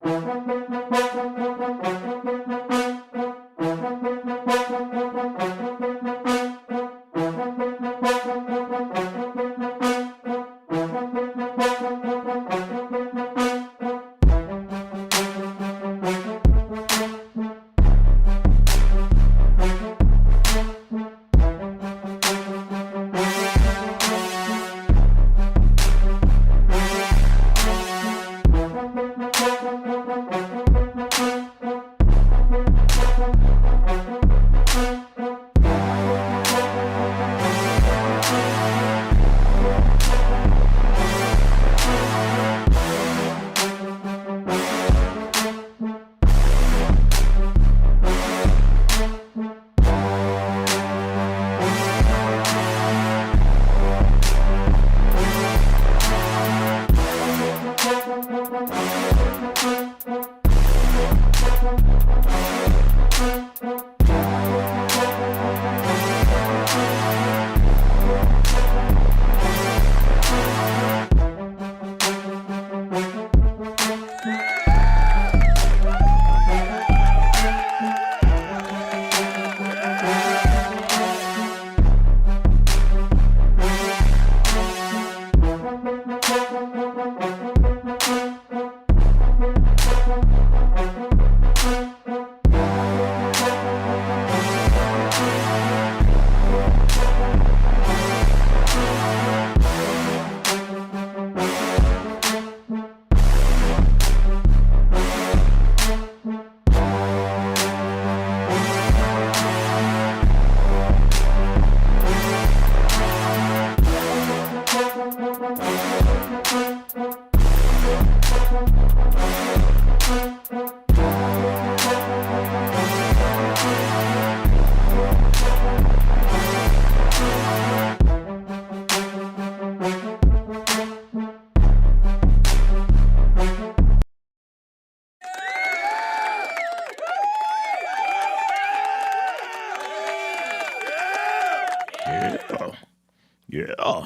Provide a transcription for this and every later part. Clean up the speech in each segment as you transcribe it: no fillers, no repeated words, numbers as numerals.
Yeah.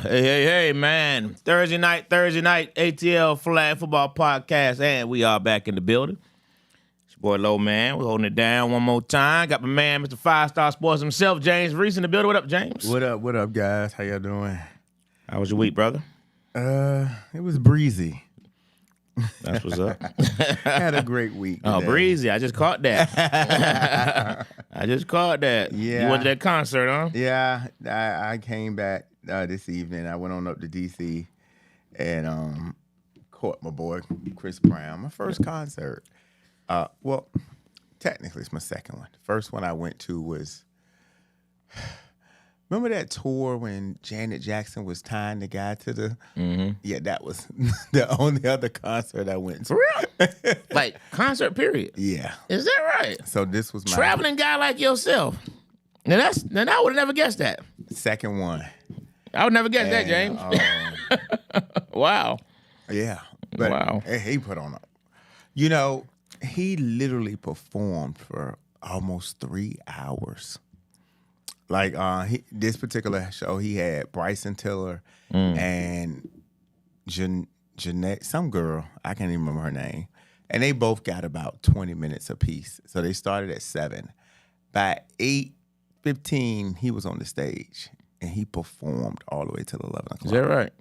Hey, man. Thursday night, ATL Flag Football Podcast, and we are back in the building. It's your boy Low Man. We're holding it down one more time. Got my man, Mr. 5-Star Sports himself, James Reese, in the building. What up, James? What up, guys? How y'all doing? How was your week, brother? It was breezy. That's what's up. Had a great week today. Oh, breezy. I just caught that. Yeah. You went to that concert, huh? Yeah, I came back this evening. I went on up to D.C. and caught my boy Chris Brown. My first concert. Well, technically it's my second one. The first one I went to was... Remember that tour when Janet Jackson was tying the guy to the... Mm-hmm. Yeah, that was the only other concert I went to. For real? Like, concert period? Yeah. Is that right? So this was my... Traveling guy like yourself. Now I would have never guessed that. Second one. I would never guess that, James. Wow. Yeah. But wow. He put on a... You know, he literally performed for almost 3 hours. Like this particular show, he had Bryson Tiller and Jeanette, some girl, I can't even remember her name. And they both got about 20 minutes apiece. So they started at 7. By 8:15, he was on the stage. And he performed all the way till 11 o'clock. Is that right?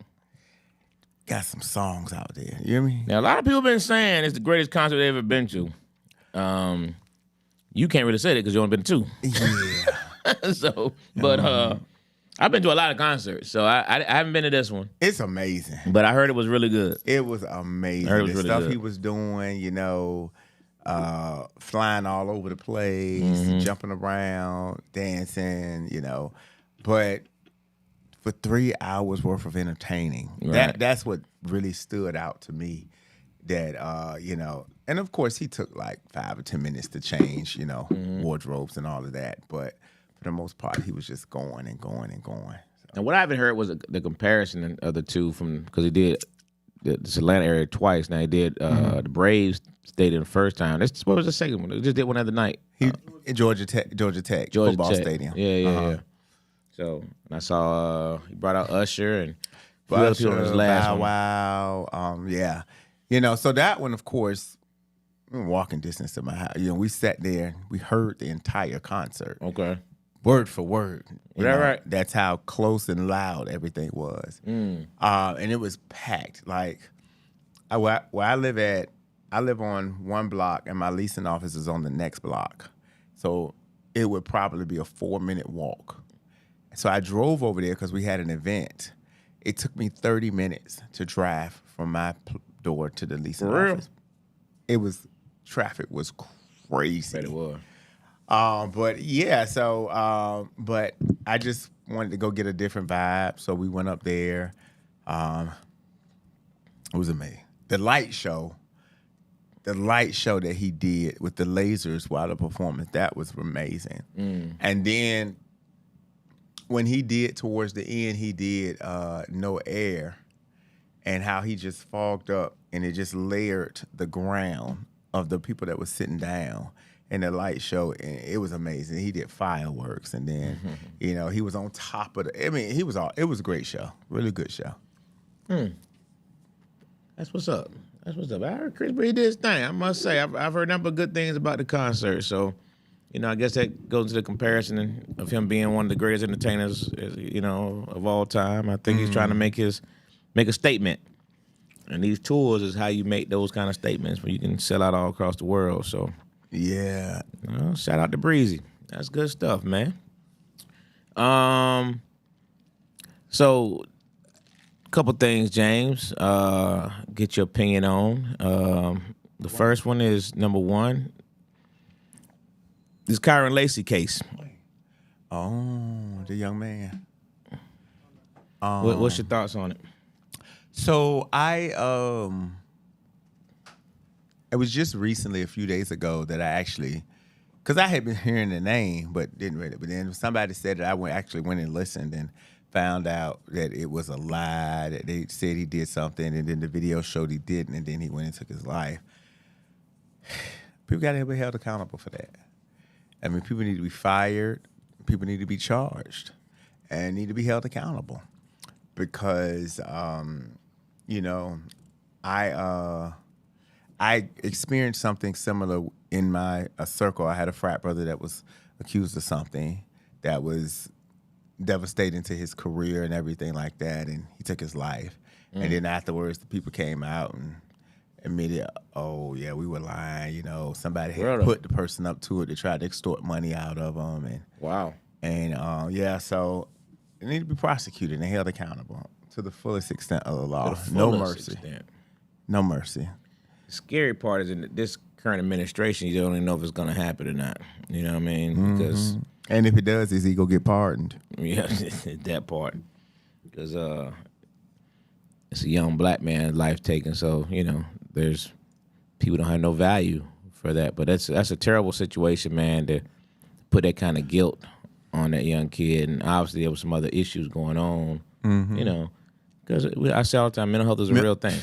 Got some songs out there. You hear me? Now, a lot of people have been saying it's the greatest concert they've ever been to. You can't really say that because you only been to 2. Yeah. So, but I've been to a lot of concerts, so I haven't been to this one. It's amazing. But I heard it was really good. It was amazing. I heard it was the really stuff good. He was doing, you know, flying all over the place, jumping around, dancing, you know. But for 3 hours worth of entertaining, right. that's what really stood out to me. That you know, and of course he took like 5 or 10 minutes to change, you know, wardrobes and all of that. But for the most part, he was just going and going and going. So. And what I haven't heard was the comparison of the two from because he did this Atlanta area twice. Now he did the Braves stayed in the first time. What was the second one? He just did one other night. He Georgia Tech football stadium. Yeah. So and I saw he brought out Usher and a few other people on his last Bow Wow. Yeah. You know, so that one, of course, walking distance to my house. You know, we sat there. We heard the entire concert, Okay. word for word. You That know, right? That's how close and loud everything was. And it was packed. Like where I live at, I live on one block, and my leasing office is on the next block. So it would probably be a 4-minute walk. So I drove over there because we had an event. It took me 30 minutes to drive from my door to the leasing For real? office. It was, traffic was crazy. Bet it was. But yeah, but I just wanted to go get a different vibe. So we went up there. It was amazing. The light show that he did with the lasers while the performance, that was amazing. And then when he did towards the end, he did No Air, and how he just fogged up and it just layered the ground of the people that was sitting down in the light show, and it was amazing. He did fireworks, and then he was on top of the. I mean, it was a great show, really good show. That's what's up. That's what's up. I heard Chris Breezy did his thing. I must say, I've heard nothing but good things about the concert. So, I guess that goes to the comparison of him being one of the greatest entertainers, of all time. I think he's trying to make a statement. And these tours is how you make those kind of statements where you can sell out all across the world. So, Yeah. Shout out to Breezy. That's good stuff, man. So a couple things, James. Get your opinion on. The first one is number one. This Kyron Lacey case. Oh, the young man. What's your thoughts on it? So it was just recently, a few days ago, that I actually, because I had been hearing the name but didn't read it. But then somebody said that I actually went and listened and found out that it was a lie, that they said he did something, and then the video showed he didn't, and then he went and took his life. People got to be held accountable for that. I mean, people need to be fired. People need to be charged and need to be held accountable because, I experienced something similar in my circle. I had a frat brother that was accused of something that was devastating to his career and everything like that, and he took his life. And then afterwards, the people came out and admitted, oh, yeah, we were lying. Somebody had put the person up to it to try to extort money out of them. And Wow. And, so they need to be prosecuted and held accountable to the fullest extent of the law. No mercy. Extent. No mercy. The scary part is in this current administration, you don't even know if it's going to happen or not. You know what I mean? Because And if it does, is he going to get pardoned? yeah, that part. Because it's a young black man's life taken, so there's people don't have no value for that. But that's a terrible situation, man, to put that kind of guilt on that young kid. And obviously there was some other issues going on, because I say all the time, mental health is a real thing.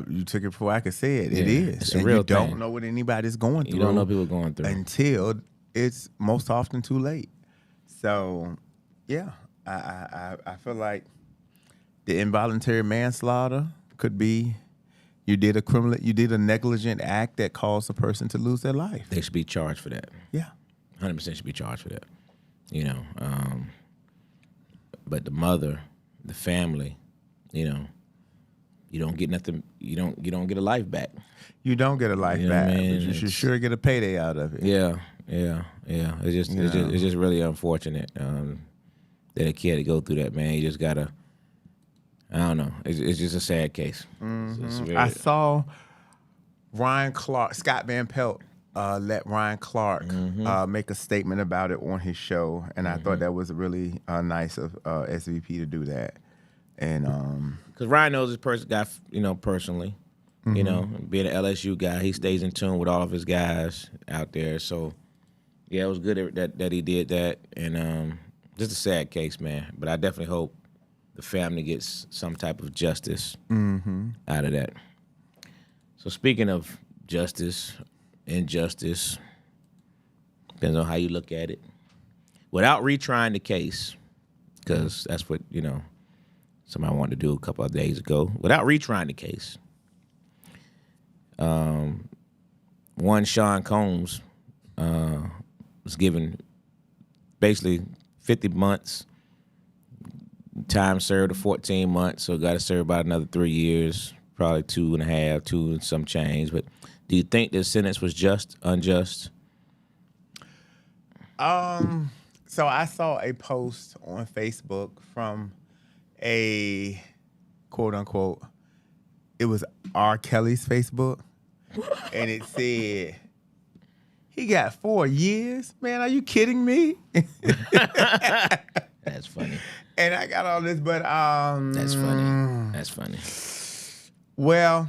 You took it before I could say it. It is. It's a real thing. You don't know what anybody's going through. You don't know what people are going through until it's most often too late. So, yeah, I feel like the involuntary manslaughter could be you did a negligent act that caused a person to lose their life. They should be charged for that. Yeah, 100% should be charged for that. But the mother, the family, you don't get nothing. You don't get a life back. You don't get a life back. What I mean? But you should sure get a payday out of it. Yeah. It's just really unfortunate that a kid had to go through that, man. You just gotta. I don't know. It's just a sad case. I saw Scott Van Pelt let Ryan Clark make a statement about it on his show, and I thought that was really nice of SVP to do that. And because Ryan knows this guy, personally, being an LSU guy, he stays in tune with all of his guys out there. So yeah, it was good that he did that, and just a sad case, man. But I definitely hope the family gets some type of justice out of that. So speaking of justice, injustice, depends on how you look at it. Without retrying the case, because that's what, somebody wanted to do a couple of days ago. Without retrying the case, one Sean Combs was given basically 50 months. Time served of 14 months, so got to serve about another 3 years, probably 2.5, 2 and some change. But do you think this sentence was just, unjust? So I saw a post on Facebook from a quote unquote, it was R. Kelly's Facebook, and it said, he got 4 years? Man, are you kidding me? That's funny. And I got all this, but That's funny. That's funny. Well,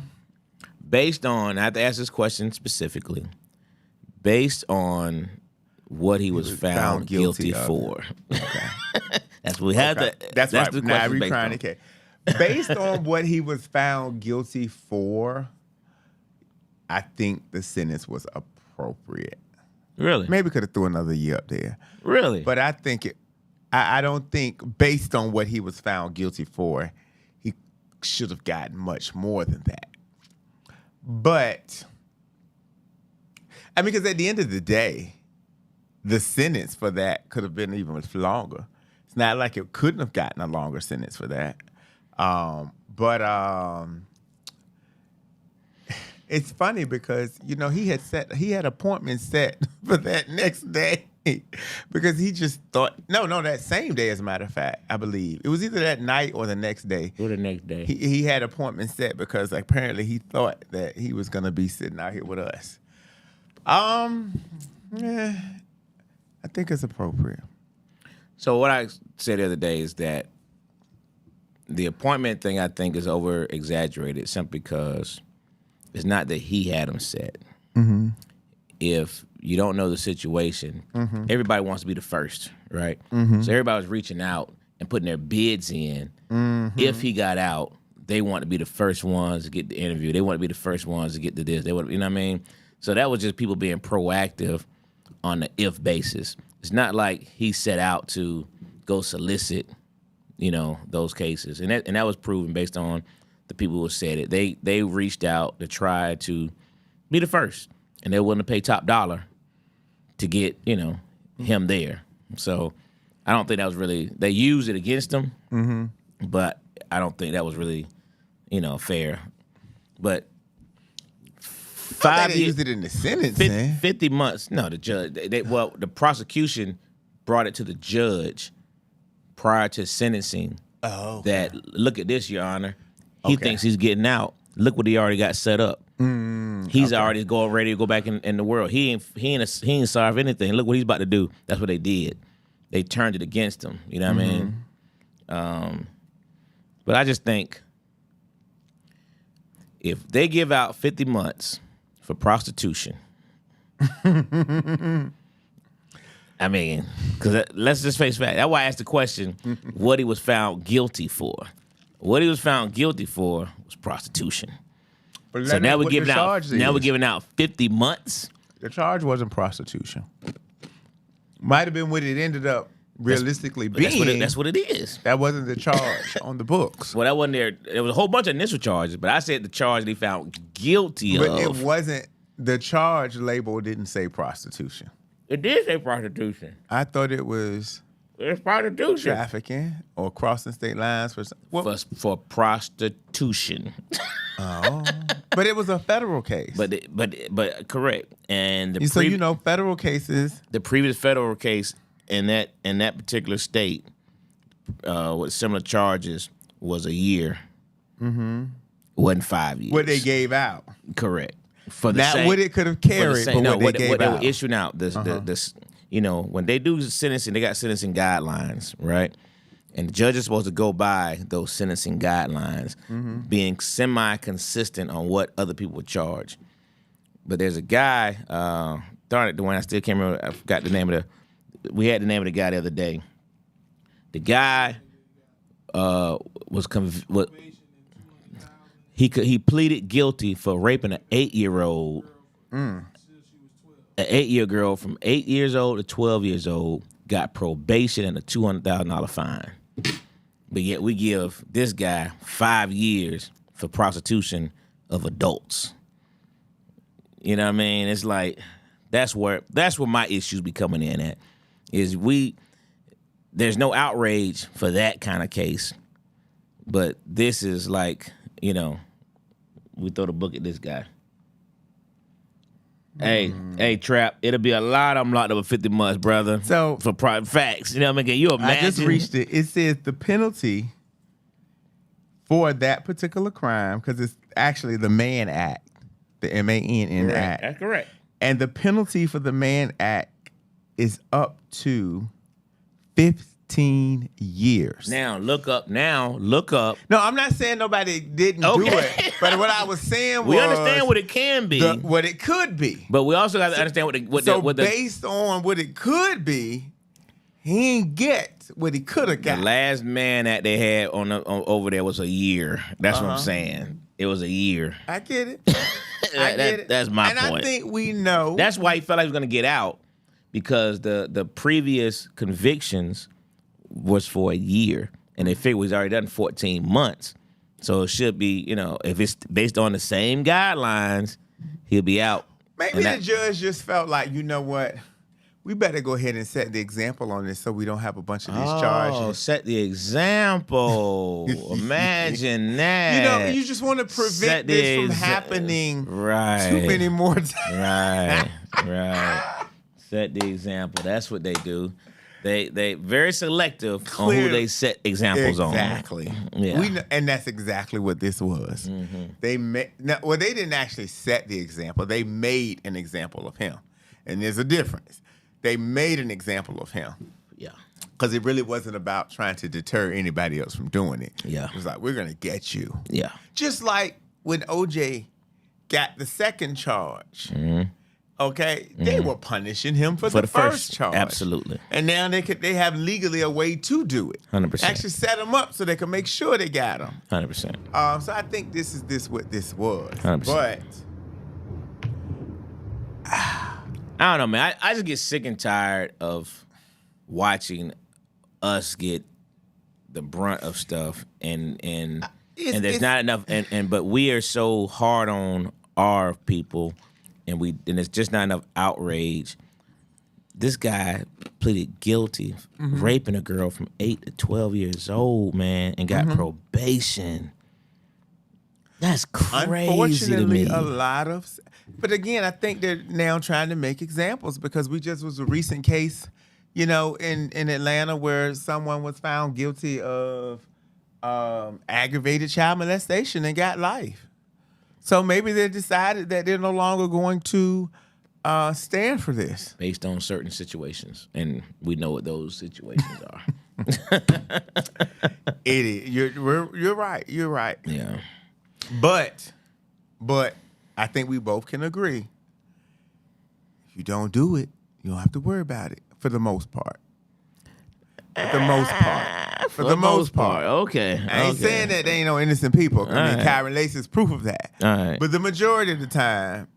based on, I have to ask this question specifically. Based on what he was found guilty for. Okay. That's what we had to. That's right. The Now question we trying to get based on what he was found guilty for. I think the sentence was appropriate. Really? Maybe could have threw another year up there. Really? But I think it. I don't think based on what he was found guilty for, he should have gotten much more than that. But I mean, because at the end of the day, the sentence for that could have been even longer. It's not like it couldn't have gotten a longer sentence for that. But it's funny because, you know, he had appointments set for that next day because he just thought, no, that same day, as a matter of fact, I believe. It was either that night or the next day. Or the next day. He had appointments set because apparently he thought that he was going to be sitting out here with us. Yeah, I think it's appropriate. So what I said the other day is that the appointment thing, I think, is over-exaggerated simply because it's not that he had them set. Mm-hmm. If you don't know the situation, everybody wants to be the first, right? Mm-hmm. So everybody was reaching out and putting their bids in. Mm-hmm. If he got out, they want to be the first ones to get the interview. They want to be the first ones to get to this. They want, you know what I mean? So that was just people being proactive on the if basis. It's not like he set out to go solicit, you know, those cases. And that was proven based on the people who said it. They reached out to try to be the first, and they're willing to pay top dollar to get, you know, him there. So I don't think that was really, they used it against him, but I don't think that was really, you know, fair. But 5 years, used it in the sentencing. 50 months. No, the judge. The prosecution brought it to the judge prior to sentencing. Oh, okay. That look at this, Your Honor. He thinks he's getting out. Look what he already got set up. He's already ready to go back in the world. He ain't sorry for anything. Look what he's about to do. That's what they did. They turned it against him. You know what I mean? But I just think if they give out 50 months for prostitution, I mean, because let's just face fact. That's why I asked the question, what he was found guilty for. What he was found guilty for was prostitution. But so now we're giving out 50 months. The charge wasn't prostitution. Might have been what it ended up realistically being. That's what it is. That wasn't the charge on the books. Well, that wasn't there. There was a whole bunch of initial charges, but I said the charge they found guilty of. But it wasn't. The charge label didn't say prostitution. It did say prostitution. I thought it was. It's prostitution. Trafficking or crossing state lines for prostitution. Oh, but it was a federal case. But correct. And so you know, federal cases. The previous federal case in that particular state with similar charges was a year. Wasn't 5 years. What they gave out. Correct. For the not same, what it could have carried, but what they gave out. They were issuing out. This you know, when they do sentencing, they got sentencing guidelines, right? And the judge is supposed to go by those sentencing guidelines, being semi-consistent on what other people would charge. But there's a guy, darn it, Dwayne, I still can't remember, I forgot the name of we had the name of the guy the other day. The guy he pleaded guilty for raping an 8-year-old. An 8-year girl from 8 years old to 12 years old got probation and a $200,000 fine. But yet we give this guy 5 years for prostitution of adults. You know what I mean? It's like that's where my issues be coming in at. Is there's no outrage for that kind of case, but this is like, we throw the book at this guy. Hey, Trap, it'll be a lot of them locked up for 50 months, brother. So for private facts, you know what I mean? Can you imagine? I just reached it. It says the penalty for that particular crime, because it's actually the Mann Act, the MANN Act. That's correct. And the penalty for the Mann Act is up to 15 years. Now look up. No, I'm not saying nobody didn't do it, but what I was saying was we understand what it can be, what it could be. but we also got to understand based on what it could be, he didn't get what he could have got. The last man that they had on over there was a year. That's what I'm saying. It was a year. I get it. I get it. That's my point. point. And I think we know. That's why he felt like he was going to get out, because the previous convictions was for a year, and they figured he's already done 14 months. So it should be, if it's based on the same guidelines, he'll be out. Maybe the judge just felt like, you know what? We better go ahead and set the example on this so we don't have a bunch of these charges. Set the example. Imagine that. You just want to prevent this from happening too many more times. Right. Set the example. That's what they do. They very selective on who they set examples on. Exactly. Yeah. And that's exactly what this was. Mm-hmm. They didn't actually set the example. They made an example of him. And there's a difference. They made an example of him. Yeah. Because it really wasn't about trying to deter anybody else from doing it. Yeah. It was like, we're going to get you. Yeah. Just like when OJ got the second charge. Mm-hmm. Okay, they were punishing him for the first charge. Absolutely. And now they have legally a way to do it. 100%. Actually set him up so they can make sure they got him. 100%. So I think this is what this was. 100%. But I don't know, man. I just get sick and tired of watching us get the brunt of stuff, and there's not enough. But we are so hard on our people. And it's just not enough outrage. This guy pleaded guilty, raping a girl from 8 to 12 years old, man, and got probation. That's crazy to me. Unfortunately, but again, I think they're now trying to make examples, because we just was a recent case, in Atlanta where someone was found guilty of aggravated child molestation and got life. So maybe they decided that they're no longer going to stand for this. Based on certain situations. And we know what those situations are. Idiot. You're right. You're right. Yeah. But I think we both can agree. If you don't do it, you don't have to worry about it for the most part. For the most part. Okay. I ain't saying that they ain't no innocent people. I mean, Kyron Lace is proof of that. All right. But the majority of the time,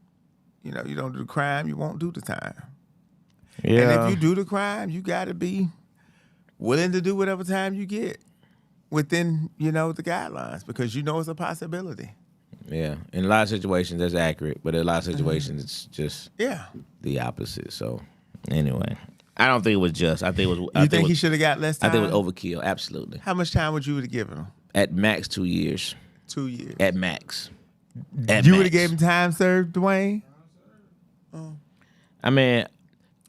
you don't do the crime, you won't do the time. Yeah. And if you do the crime, you got to be willing to do whatever time you get within, the guidelines, because it's a possibility. Yeah. In a lot of situations, that's accurate. But in a lot of situations, it's just the opposite. So, anyway. I don't think it was just. I think it was. You think he should have got less time? I think it was overkill. Absolutely. How much time would you have given him? At max 2 years. 2 years. At max. You would have gave him time served, Dwayne? I mean,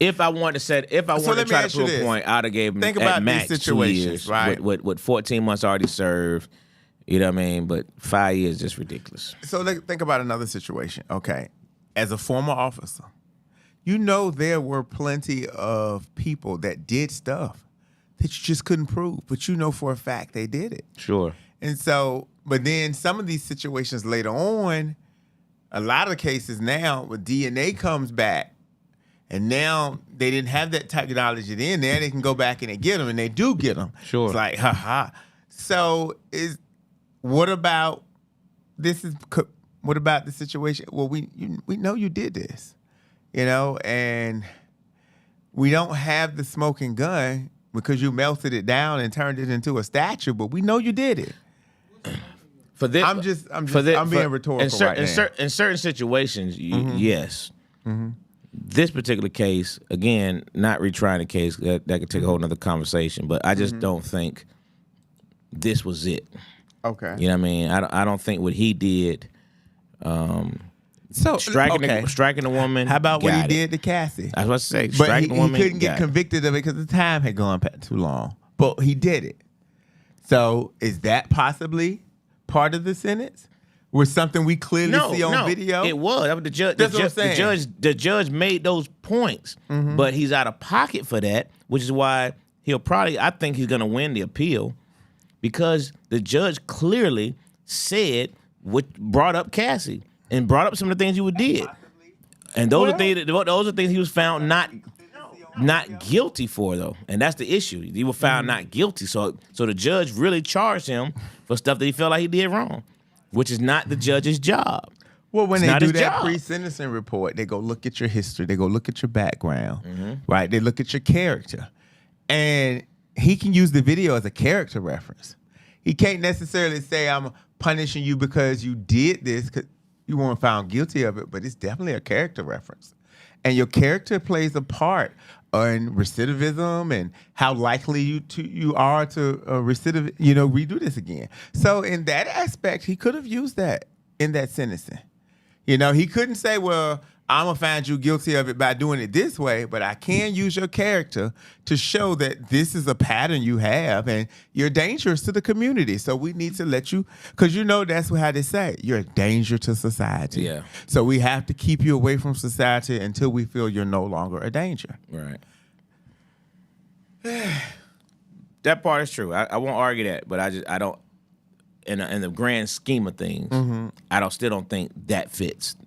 if I wanted to try to prove a point, I'd have gave him at max 2 years, right? With 14 months already served. You know what I mean? But 5 years is just ridiculous. So think about another situation. Okay, as a former officer, there were plenty of people that did stuff that you just couldn't prove, but for a fact they did it. Sure. And so, but then some of these situations later on, a lot of cases now, with DNA comes back, and now they didn't have that technology then. Now they can go back and they get them, and they do get them. Sure. It's like, ha. So what about the situation? Well, we know you did this. And we don't have the smoking gun because you melted it down and turned it into a statue, but we know you did it. For this, I'm being rhetorical right now. In certain situations, yes. This particular case, again, not retrying the case, that could take a whole nother conversation, but I just don't think this was it. Okay. You know what I mean? I don't think what he did, striking the woman. How about what he did to Cassie? I was about to say, But striking the woman. he couldn't get convicted of it because the time had gone past too long. But he did it. So is that possibly part of the sentence? Was something we clearly see on video? It was. That was the judge. That's what I'm saying. The judge made those points, but he's out of pocket for that, which is why I think he's going to win the appeal, because the judge clearly said brought up Cassie and brought up some of the things you did, and those are things he was found not guilty for, though, and that's the issue. He was found not guilty, so the judge really charged him for stuff that he felt like he did wrong, which is not the judge's job. Well, when they do that pre-sentencing report, they go look at your history, they go look at your background, right? They look at your character, and he can use the video as a character reference. He can't necessarily say, I'm punishing you because you did this, because you weren't found guilty of it, but it's definitely a character reference. And your character plays a part in recidivism and how likely you are to redo this again. So in that aspect, he could have used that in that sentencing. He couldn't say, well, I'm going to find you guilty of it by doing it this way, but I can use your character to show that this is a pattern you have and you're dangerous to the community. So we need to let you, because that's how they say, you're a danger to society. Yeah. So we have to keep you away from society until we feel you're no longer a danger. Right. That part is true. I won't argue that, but I don't, in the grand scheme of things, I still don't think that fits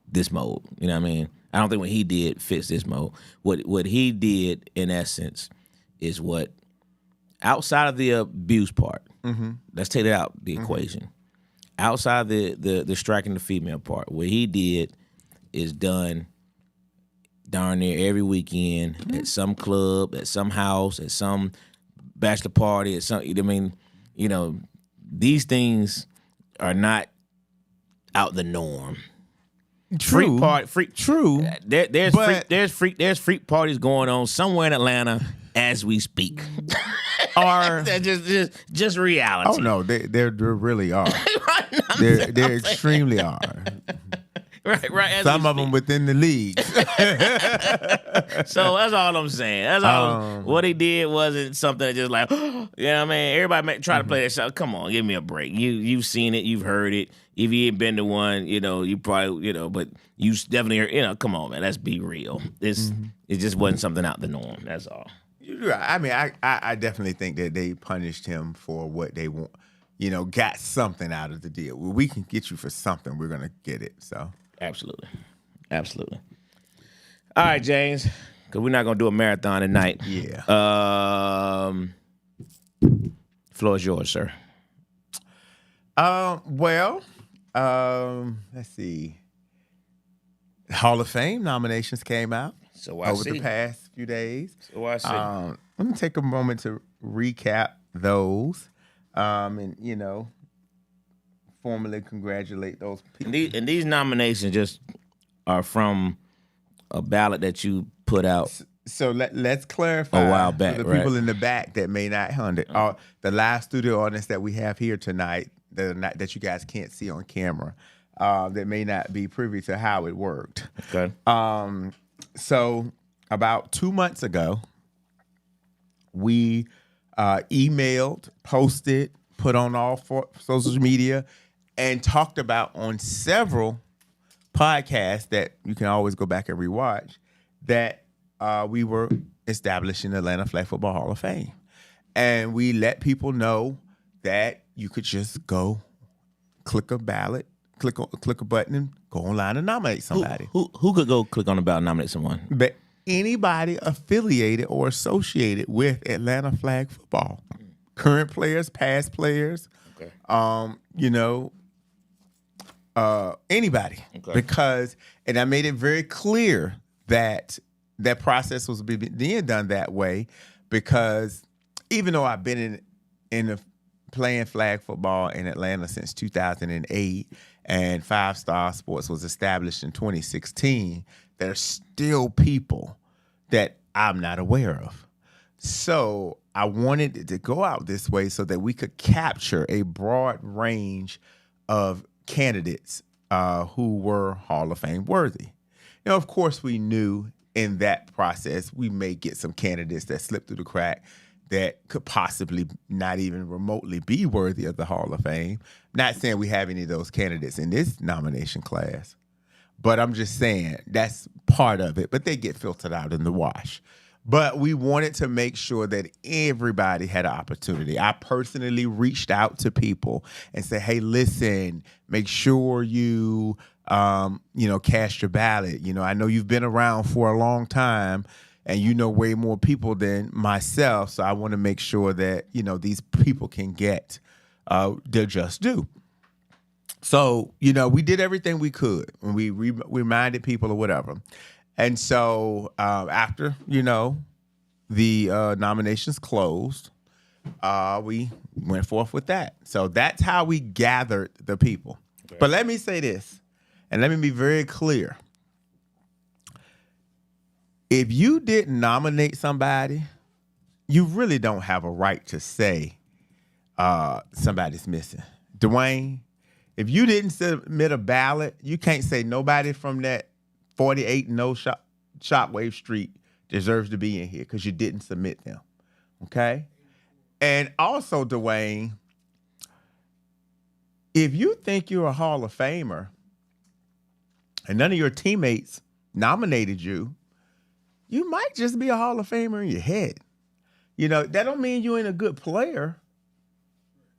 this mode. You know what I mean? I don't think what he did fits this mode. What he did, in essence, is what, outside of the abuse part, let's take that out the equation. Outside of the striking the female part, what he did is done darn near every weekend at some club, at some house, at some bachelor party, at some. I mean, these things are not out the norm. True. True. There's freak parties going on somewhere in Atlanta as we speak. Or just reality. Oh no, there really are. There extremely are. Right. Some of them within the league. So that's all I'm saying. That's all. What he did wasn't something that just like, you know what I mean? Everybody try to play that shot. Come on, give me a break. You've seen it, you've heard it. If you ain't been to one, you probably, but you definitely heard, come on, man, let's be real. It just wasn't something out the norm. That's all. You're right. I mean, I definitely think that they punished him for what they want. Got something out of the deal. Well, we can get you for something. We're gonna get it. So. Absolutely. All right, James, because we're not going to do a marathon tonight. Yeah. Floor is yours, sir. Let's see. Hall of Fame nominations came out over the past few days. So I see. Let me take a moment to recap those, and formally congratulate those people. And these nominations just are from a ballot that you put out. So let's clarify a while back, for the people in the back that may not hunt it. The live studio audience that we have here tonight that you guys can't see on camera, that may not be privy to how it worked. Okay. So about 2 months ago, we emailed, posted, put on all social media, and talked about on several podcasts that you can always go back and rewatch that we were establishing the Atlanta Flag Football Hall of Fame. And we let people know that you could just go click a ballot, click a button, and go online and nominate somebody. Who could go click on the ballot and nominate someone? But anybody affiliated or associated with Atlanta Flag Football. Current players, past players, okay. Anybody. Okay. Because, and I made it very clear that that process was being done that way, because even though I've been in a playing flag football in Atlanta since 2008, and Five Star Sports was established in 2016, there's still people that I'm not aware of. So I wanted it to go out this way so that we could capture a broad range of candidates who were Hall of Fame worthy. Of course, we knew in that process we may get some candidates that slip through the crack that could possibly not even remotely be worthy of the Hall of Fame. Not saying we have any of those candidates in this nomination class, but I'm just saying that's part of it. But they get filtered out in the wash. But we wanted to make sure that everybody had an opportunity. I personally reached out to people and said, hey, listen, make sure you, cast your ballot. I know you've been around for a long time and you know way more people than myself. So I want to make sure that, these people can get their just due. So, we did everything we could when we reminded people or whatever. And so after, the nominations closed, we went forth with that. So that's how we gathered the people. Okay. But let me say this, and let me be very clear. If you didn't nominate somebody, you really don't have a right to say somebody's missing. Dwayne, if you didn't submit a ballot, you can't say nobody from that 48 Shockwave Street deserves to be in here because you didn't submit them. Okay? And also, Dwayne, if you think you're a Hall of Famer and none of your teammates nominated you, you might just be a Hall of Famer in your head. That don't mean you ain't a good player,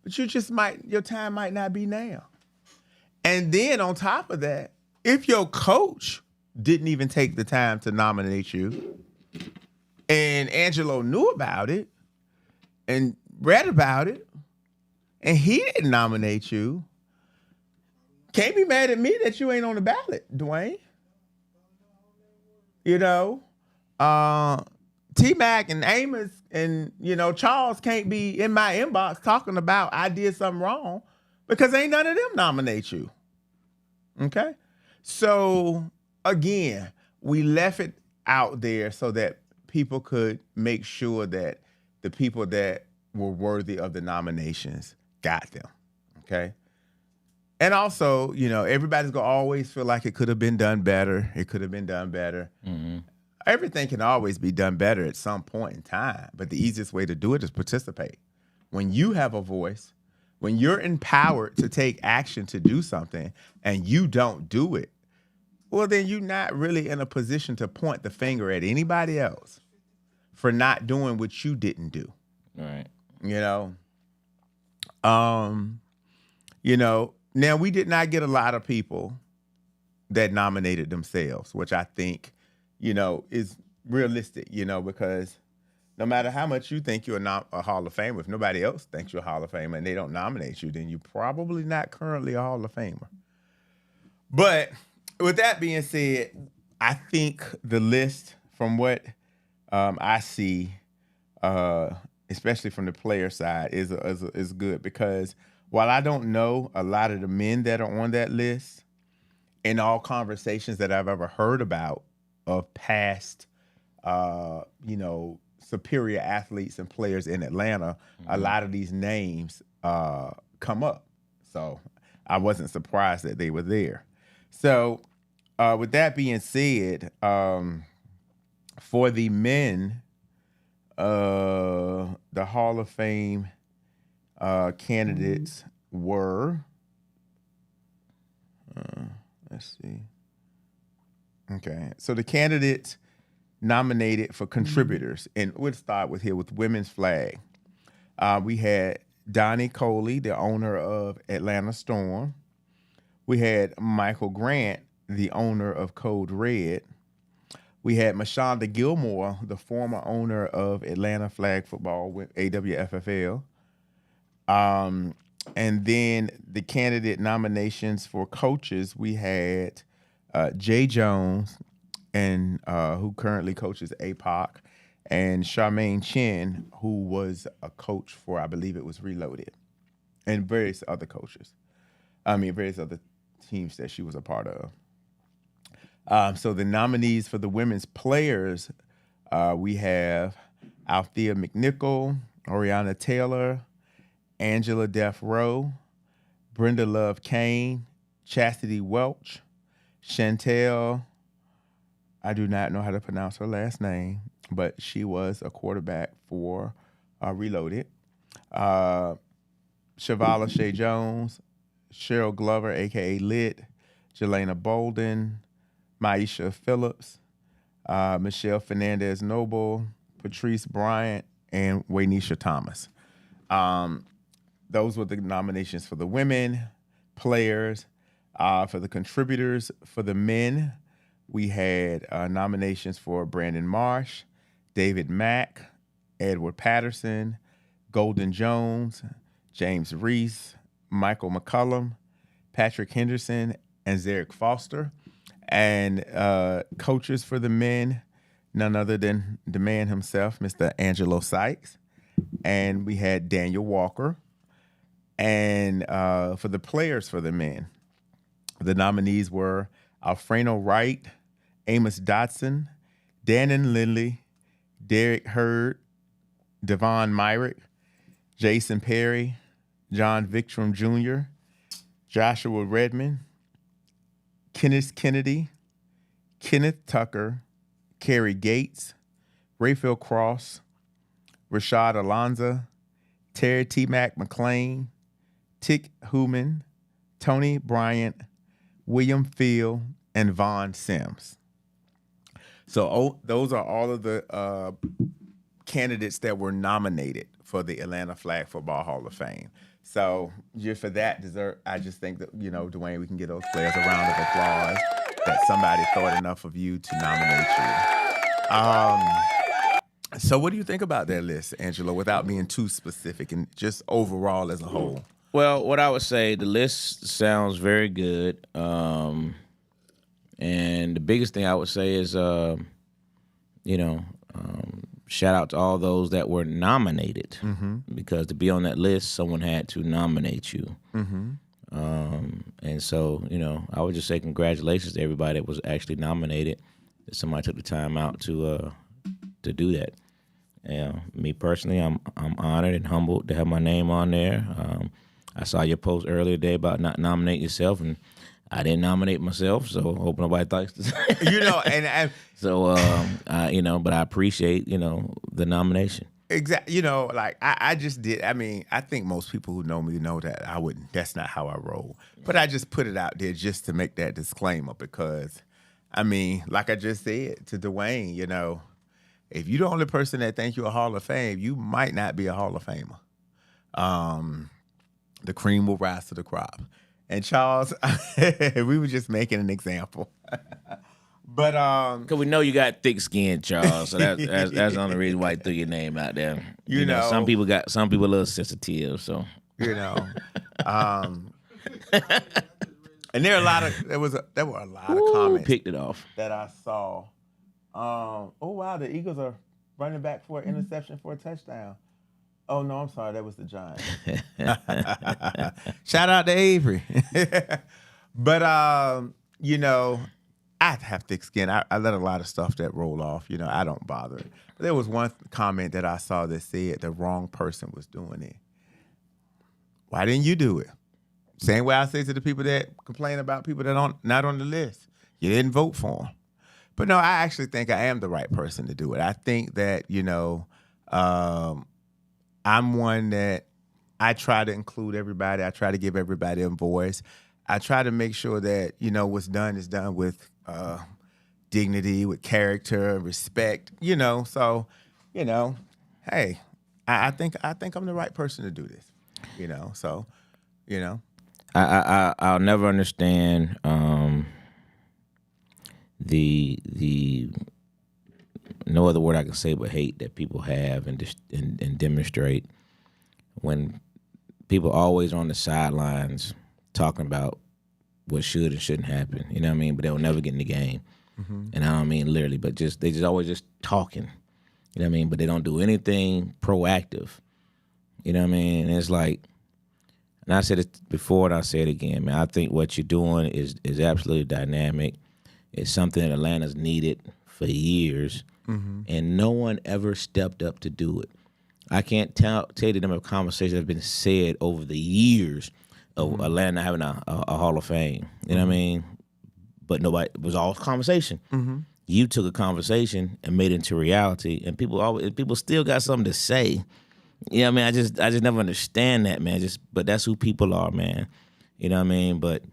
but your time might not be now. And then on top of that, if your coach didn't even take the time to nominate you, and Angelo knew about it and read about it, and he didn't nominate you, can't be mad at me that you ain't on the ballot, Dwayne. T-Mac and Amos and, Charles can't be in my inbox talking about I did something wrong because ain't none of them nominate you. Okay? So, again, we left it out there so that people could make sure that the people that were worthy of the nominations got them. Okay? And also, everybody's going to always feel like it could have been done better. It could have been done better. Mm-hmm. Everything can always be done better at some point in time, but the easiest way to do it is participate. When you have a voice, when you're empowered to take action to do something and you don't do it, well, then you're not really in a position to point the finger at anybody else for not doing what you didn't do. Right. Now we did not get a lot of people that nominated themselves, which I think, is realistic, because no matter how much you think you're not a Hall of Famer, if nobody else thinks you're a Hall of Famer and they don't nominate you, then you're probably not currently a Hall of Famer. But with that being said, I think the list from what I see, especially from the player side, is good because while I don't know a lot of the men that are on that list, in all conversations that I've ever heard about of past, superior athletes and players in Atlanta, mm-hmm. a lot of these names come up. So I wasn't surprised that they were there. So with that being said, for the men, the Hall of Fame candidates were, let's see. Okay, so the candidates nominated for contributors, and we'll start with women's flag. We had Donnie Coley, the owner of Atlanta Storm. We had Michael Grant, the owner of Code Red. We had Mashonda Gilmore, the former owner of Atlanta Flag Football with AWFFL. And then the candidate nominations for coaches, we had Jay Jones, and who currently coaches APOC, and Charmaine Chin, who was a coach for, I believe it was Reloaded. and various other coaches. Various other teams that she was a part of. So the nominees for the women's players, we have Althea McNichol, Oriana Taylor, Angela Death Rowe, Brenda Love Kane, Chastity Welch, Chantel, I do not know how to pronounce her last name, but she was a quarterback for Reloaded. Shavala Shea Jones, Cheryl Glover, a.k.a. Lit, Jelena Bolden, Maisha Phillips, Michelle Fernandez Noble, Patrice Bryant, and Waynisha Thomas. Those were the nominations for the women players. For the contributors, for the men, we had nominations for Brandon Marsh, David Mack, Edward Patterson, Golden Jones, James Reese, Michael McCullum, Patrick Henderson, and Zarek Foster. And coaches for the men, none other than the man himself, Mr. Angelo Sykes. And we had Daniel Walker. And for the players for the men, the nominees were Alfredo Wright, Amos Dotson, Dannon Lindley, Derek Hurd, Devon Myrick, Jason Perry, John Victram Jr., Joshua Redmond, Kenneth Kennedy, Kenneth Tucker, Kerry Gates, Raphael Cross, Rashad Alonza, Terry T. Mac McLean, Tick Human, Tony Bryant, William Field, and Vaughn Sims. So those are all of the candidates that were nominated for the Atlanta Flag Football Hall of Fame. So just for that dessert, I just think that, Dwayne, we can give those players a round of applause that somebody thought enough of you to nominate you. So what do you think about that list, Angelo, without being too specific and just overall as a whole? Well, what I would say, the list sounds very good. And the biggest thing I would say is, shout out to all those that were nominated, because to be on that list, someone had to nominate you. And so, I would just say congratulations to everybody that was actually nominated. That somebody took the time out to do that. Me personally, I'm honored and humbled to have my name on there. I saw your post earlier today about not nominating yourself, and I didn't nominate myself, so hope nobody thinks this. So but I appreciate the nomination. Exactly. I just did. I think most people who know me know that I wouldn't. That's not how I roll. But I just put it out there just to make that disclaimer because, like I just said to Dwayne, if you're the only person that thinks you're a Hall of Fame, you might not be a Hall of Famer. The cream will rise to the crop. And Charles, we were just making an example. But because we know you got thick skin, Charles, so that's the only reason why I threw your name out there. You know, some people a little sensitive, so and there were a lot of comments. Picked it off that I saw. Oh wow, the Eagles are running back for an interception for a touchdown. Oh no, I'm sorry, that was the Giants. Shout out to Avery. But I have thick skin. I let a lot of stuff that roll off. I don't bother. There was one comment that I saw that said the wrong person was doing it. Why didn't you do it? Same way I say to the people that complain about people that not on the list. You didn't vote for them. But no, I actually think I am the right person to do it. I think that, I'm one that I try to include everybody. I try to give everybody a voice. I try to make sure that, what's done is done with dignity, with character, respect, So, hey, I think I'm the right person to do this, So, I'll never understand the no other word I can say but hate that people have and demonstrate when people always on the sidelines talking about what should and shouldn't happen. You know what I mean? But they'll never get in the game. And I don't mean literally, but they just always just talking. You know what I mean? But they don't do anything proactive. You know what I mean? And it's like And I said it before and I'll say it again, man. I think what you're doing is absolutely dynamic. It's something that Atlanta's needed for years, and no one ever stepped up to do it. I can't tell you the number of conversations that have been said over the years of Atlanta having a Hall of Fame. You know what I mean? But nobody, it was all conversation. You took a conversation and made it into reality, and people still got something to say. You know what I mean? I just never understand that, man. But that's who people are, man. You know what I mean? But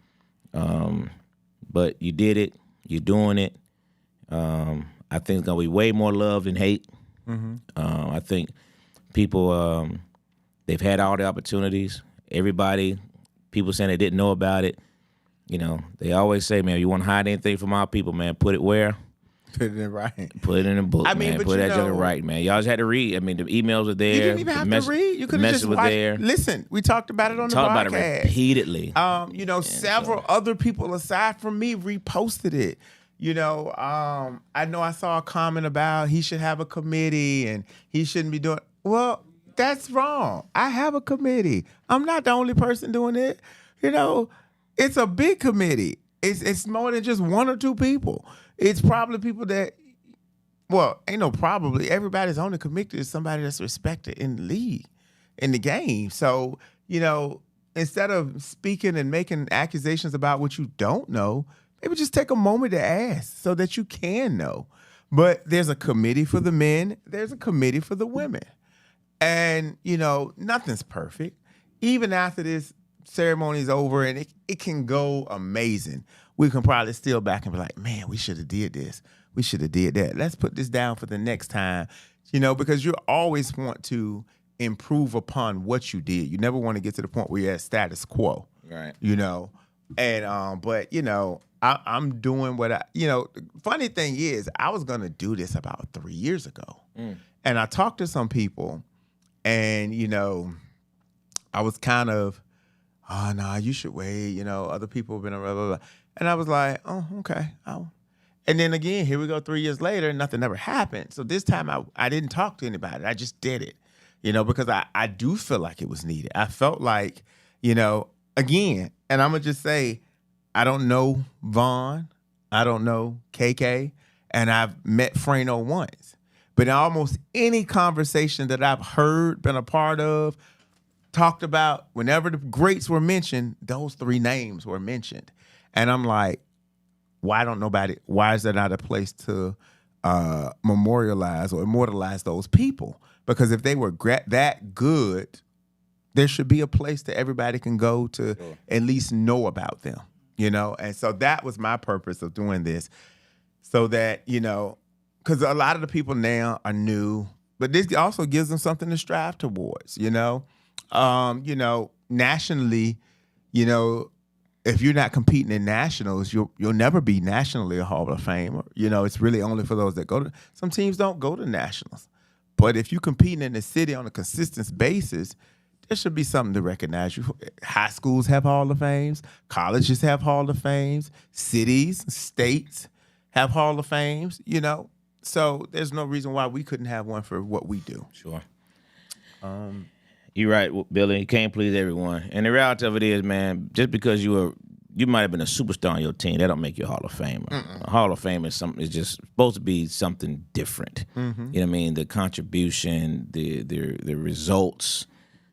you did it. You're doing it. I think it's gonna be way more love than hate. I think people they've had all the opportunities. People saying they didn't know about it. You know, they always say, man, you want to hide anything from our people, man, put it where? Put it in writing. Put it in a book, I mean, man. but Put you that junk in know- writing, man. Y'all just had to read. I mean, the emails were there. You didn't even have to read. You could have just was watched. there. Listen, we talked about it on the Talk podcast. about it repeatedly. Several other people aside from me reposted it. I know I saw a comment about he should have a committee and he shouldn't be doing. Well, that's wrong. I have a committee. I'm not the only person doing it. It's a big committee. It's more than just one or two people. It's probably people that. Well, ain't no probably. Everybody's on the committee is somebody that's respected in the league, in the game. So, instead of speaking and making accusations about what you don't know, maybe just take a moment to ask so that you can know. But there's a committee for the men. There's a committee for the women. And, nothing's perfect. Even after this ceremony's over and it can go amazing, we can probably still back and be like, man, we should have did this. We should have did that. Let's put this down for the next time, because you always want to improve upon what you did. You never want to get to the point where you're at status quo. Right. And, but, I'm doing what the funny thing is, I was going to do this about 3 years ago. And I talked to some people and, I was kind of, oh, no, you should wait. Other people have been, blah, blah, blah. And I was like, oh, okay. And then again, here we go 3 years later, nothing ever happened. So this time I didn't talk to anybody. I just did it, because I do feel like it was needed. I felt like, again, and I'm going to just say, I don't know Vaughn. I don't know KK. And I've met Frano once. But in almost any conversation that I've heard, been a part of, talked about, whenever the greats were mentioned, those three names were mentioned. And I'm like, why is there not a place to memorialize or immortalize those people? Because if they were that good, there should be a place that everybody can go to at least know about them, And so that was my purpose of doing this, so that, because a lot of the people now are new, but this also gives them something to strive towards, nationally, if you're not competing in nationals, you'll never be nationally a Hall of Famer. It's really only for those that go to. Some teams don't go to nationals, but if you're competing in the city on a consistent basis, there should be something to recognize you. High schools have Hall of Fames, colleges have Hall of Fames, cities, states have Hall of Fames. So there's no reason why we couldn't have one for what we do. Sure. You're right, Billy. You can't please everyone. And the reality of it is, man, just because you might have been a superstar on your team, that don't make you a Hall of Famer. A Hall of Fame is just supposed to be something different. You know what I mean? The contribution, the results.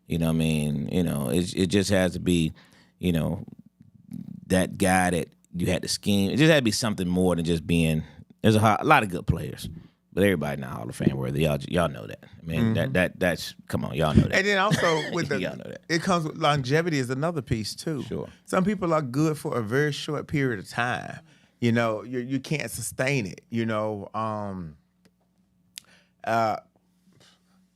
You know what I mean? It just has to be, that guy that you had to scheme. It just had to be something more than just being. There's a lot of good players. But everybody not Hall of Fame worthy. Y'all know that. I mean, that's come on, y'all know that. And then also with y'all know that. It comes with longevity is another piece too. Sure. Some people are good for a very short period of time. You can't sustain it.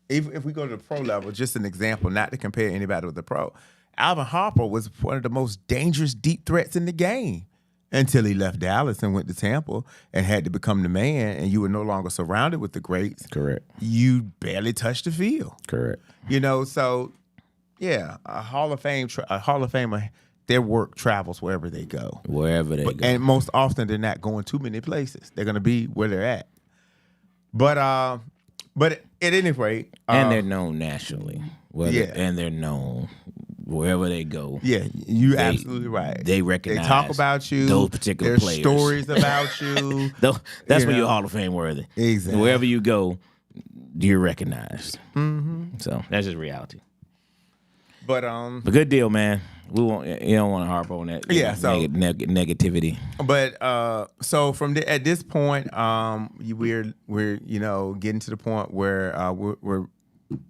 If we go to the pro level, just an example, not to compare anybody with the pro. Alvin Harper was one of the most dangerous deep threats in the game. Until he left Dallas and went to Tampa and had to become the man, and you were no longer surrounded with the greats. Correct. You barely touched the field. Correct. So yeah, a Hall of Famer, their work travels wherever they go. Wherever they go. And most often they're not going too many places. They're going to be where they're at. But at any rate, and they're known nationally. Yeah. And they're known wherever they go. Yeah, you absolutely right. They recognize. They talk about you. Those particular There's players. stories about you. That's where you're Hall of Fame worthy. Exactly. Wherever you go, you're recognized. Mm-hmm. So that's just reality. But good deal, man. We won't. You don't want to harp on that. Yeah. So negativity. But so at this point, we're getting to the point where we're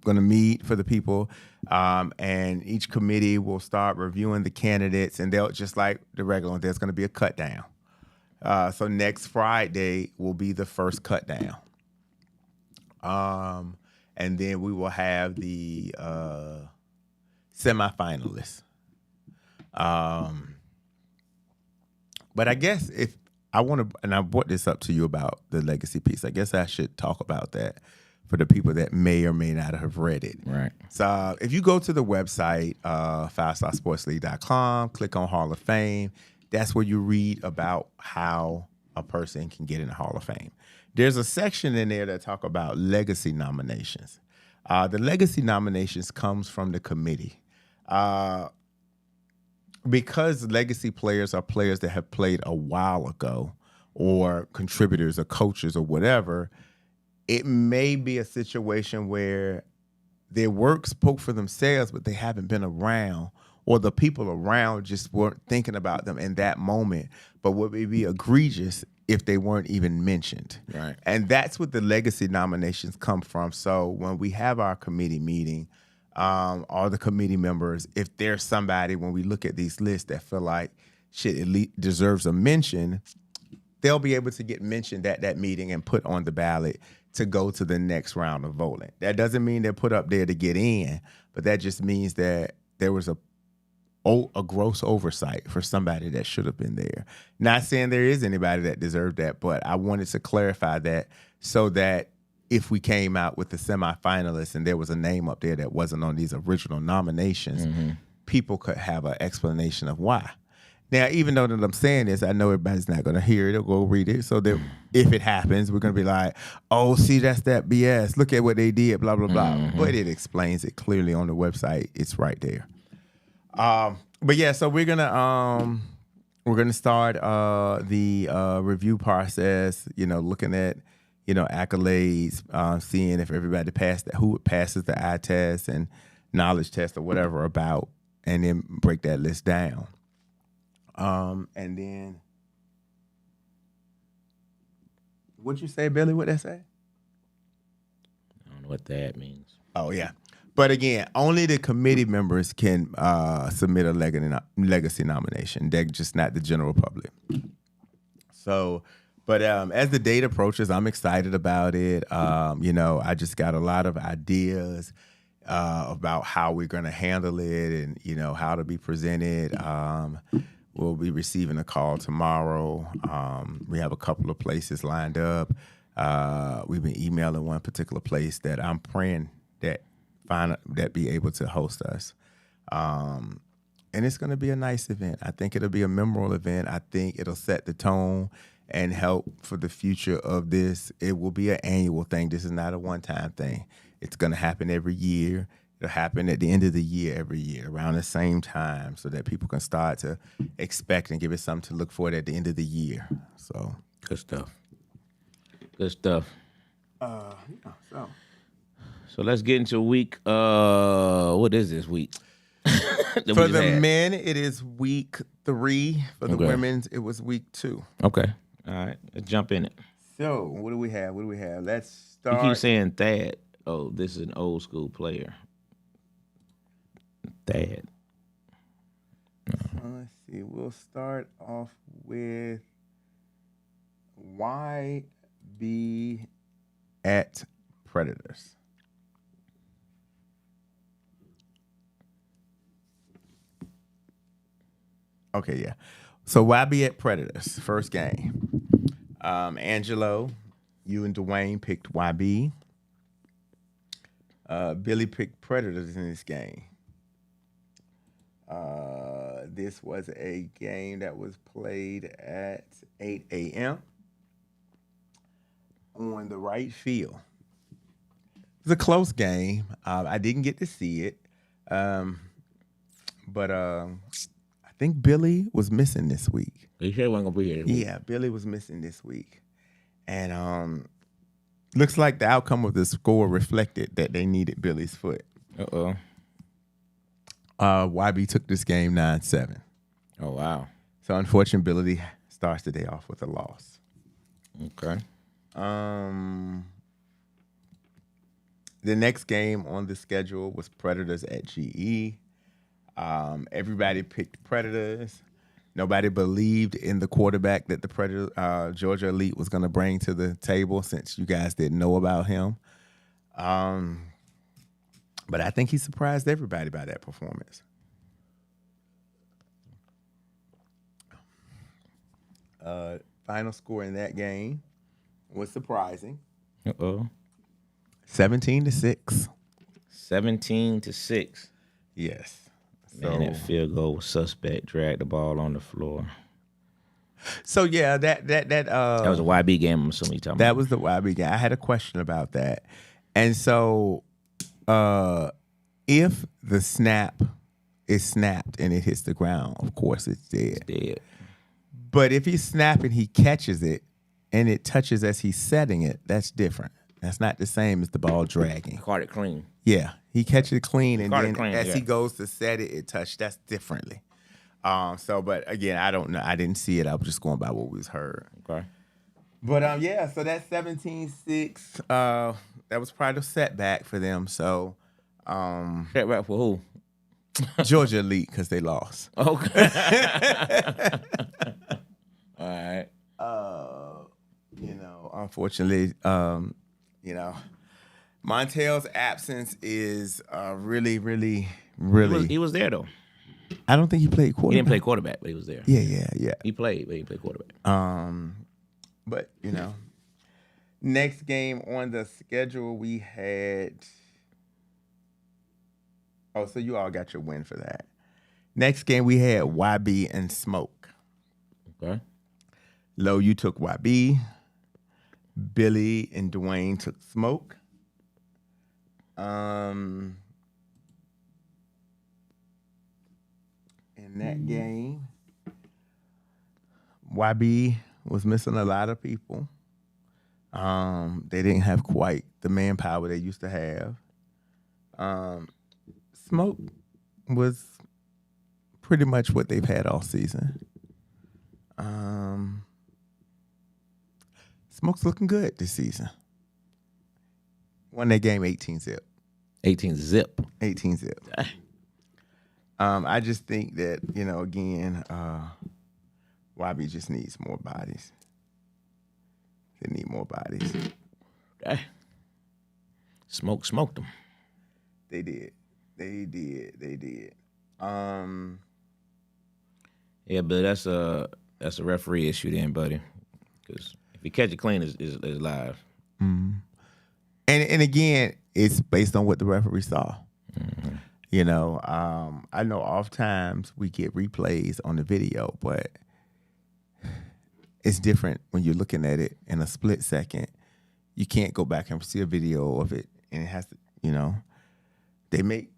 going to meet for the people, and each committee will start reviewing the candidates, and they'll just like the regular one. There's going to be a cut down. So next Friday will be the first cut down. And then we will have the semifinalists. But I guess if I want to, and I brought this up to you about the legacy piece, I guess I should talk about that for the people that may or may not have read it. Right. So if you go to the website, 5starsportsleague.com, click on Hall of Fame, that's where you read about how a person can get in the Hall of Fame. There's a section in there that talk about legacy nominations. The legacy nominations comes from the committee. Because legacy players are players that have played a while ago, or contributors or coaches or whatever, it may be a situation where their work spoke for themselves, but they haven't been around, or the people around just weren't thinking about them in that moment. But would it be egregious if they weren't even mentioned? Right. And that's what the legacy nominations come from. So when we have our committee meeting, all the committee members, if there's somebody, when we look at these lists that feel like shit it deserves a mention, they'll be able to get mentioned at that meeting and put on the ballot to go to the next round of voting. That doesn't mean they're put up there to get in, but that just means that there was a gross oversight for somebody that should have been there. Not saying there is anybody that deserved that, but I wanted to clarify that so that if we came out with the semifinalists and there was a name up there that wasn't on these original nominations, people could have an explanation of why. Now, even though that I'm saying this, I know everybody's not going to hear it or go read it. So that if it happens, we're going to be like, oh, see, that's that BS. Look at what they did, blah, blah, blah. But it explains it clearly on the website. It's right there. But yeah, so we're gonna start the review process. Looking at accolades, seeing if everybody passed who passes the eye test and knowledge test or whatever about, and then break that list down. And then what'd you say, Billy? What'd that say? I don't know what that means. Oh yeah. But again, only the committee members can submit a legacy nomination. They're just not the general public. So, but as the date approaches, I'm excited about it. I just got a lot of ideas about how we're going to handle it and, how to be presented. We'll be receiving a call tomorrow. We have a couple of places lined up. We've been emailing one particular place that I'm praying that be able to host us. And it's going to be a nice event. I think it'll be a memorable event. I think it'll set the tone and help for the future of this. It will be an annual thing. This is not a one-time thing. It's going to happen every year. It'll happen at the end of the year every year around the same time so that people can start to expect and give it something to look for at the end of the year. So good stuff. Good stuff. So let's get into week. What is this week? For the men, it is week 3. For the women's, it was week 2. Okay. All right. Let's jump in it. So what do we have? Let's start. You keep saying Thad. Oh, this is an old school player. Thad. Let's see. We'll start off with why be at Predators. Okay, yeah. So why be at Predators? First game. Angelo, you and Dwayne picked YB. Billy picked Predators in this game. This was a game that was played at 8 a.m. on the right field. It was a close game. I didn't get to see it. But I think Billy was missing this week. He sure wasn't gonna be here. Yeah, Billy was missing this week. And looks like the outcome of the score reflected that they needed Billy's foot. YB took this game 9-7. Oh, wow. So unfortunately, Billy starts the day off with a loss. Okay. The next game on the schedule was Predators at GE. Everybody picked Predators. Nobody believed in the quarterback that the Georgia Elite was going to bring to the table since you guys didn't know about him. But I think he surprised everybody by that performance. Final score in that game was surprising. 17-6. 17-6. Yes. Man, that field goal was suspect. Dragged the ball on the floor. So yeah, that was a YB game. I'm assuming you're talking that about. was the YB game. I had a question about that, and so if the snap is snapped and it hits the ground, of course it's dead. It's dead. But if he's snapping, he catches it, and it touches as he's setting it. That's different. That's not the same as the ball dragging. Caught it clean. Yeah, he catches it clean, and then clean, as he goes to set it, it touched. That's differently. But again, I don't know. I didn't see it. I was just going by what was heard. Okay. But yeah, so that's 17-6. That was probably a setback for them. So Setback for who? Georgia Elite because they lost. Okay. All right. Unfortunately, Montel's absence is really, really, really. He was there though. I don't think he played quarterback. He didn't play quarterback, but he was there. Yeah. He played, but he didn't play quarterback. But next game on the schedule we had. Oh, so you all got your win for that. Next game we had YB and Smoke. Okay. Lo, you took YB. Billy and Dwayne took Smoke. In that game, YB was missing a lot of people. They didn't have quite the manpower they used to have. Smoke was pretty much what they've had all season. Smoke's looking good this season. Won that game 18-0. 18-zip. 18-0. I just think that, again, YB just needs more bodies. They need more bodies. Smoked them. They did. Yeah, but that's a referee issue then, buddy. Because if you catch it clean, it's live. Mm-hmm. And again, it's based on what the referee saw. Mm-hmm. I know oftentimes we get replays on the video, but it's different when you're looking at it in a split second. You can't go back and see a video of it, and it has to, they make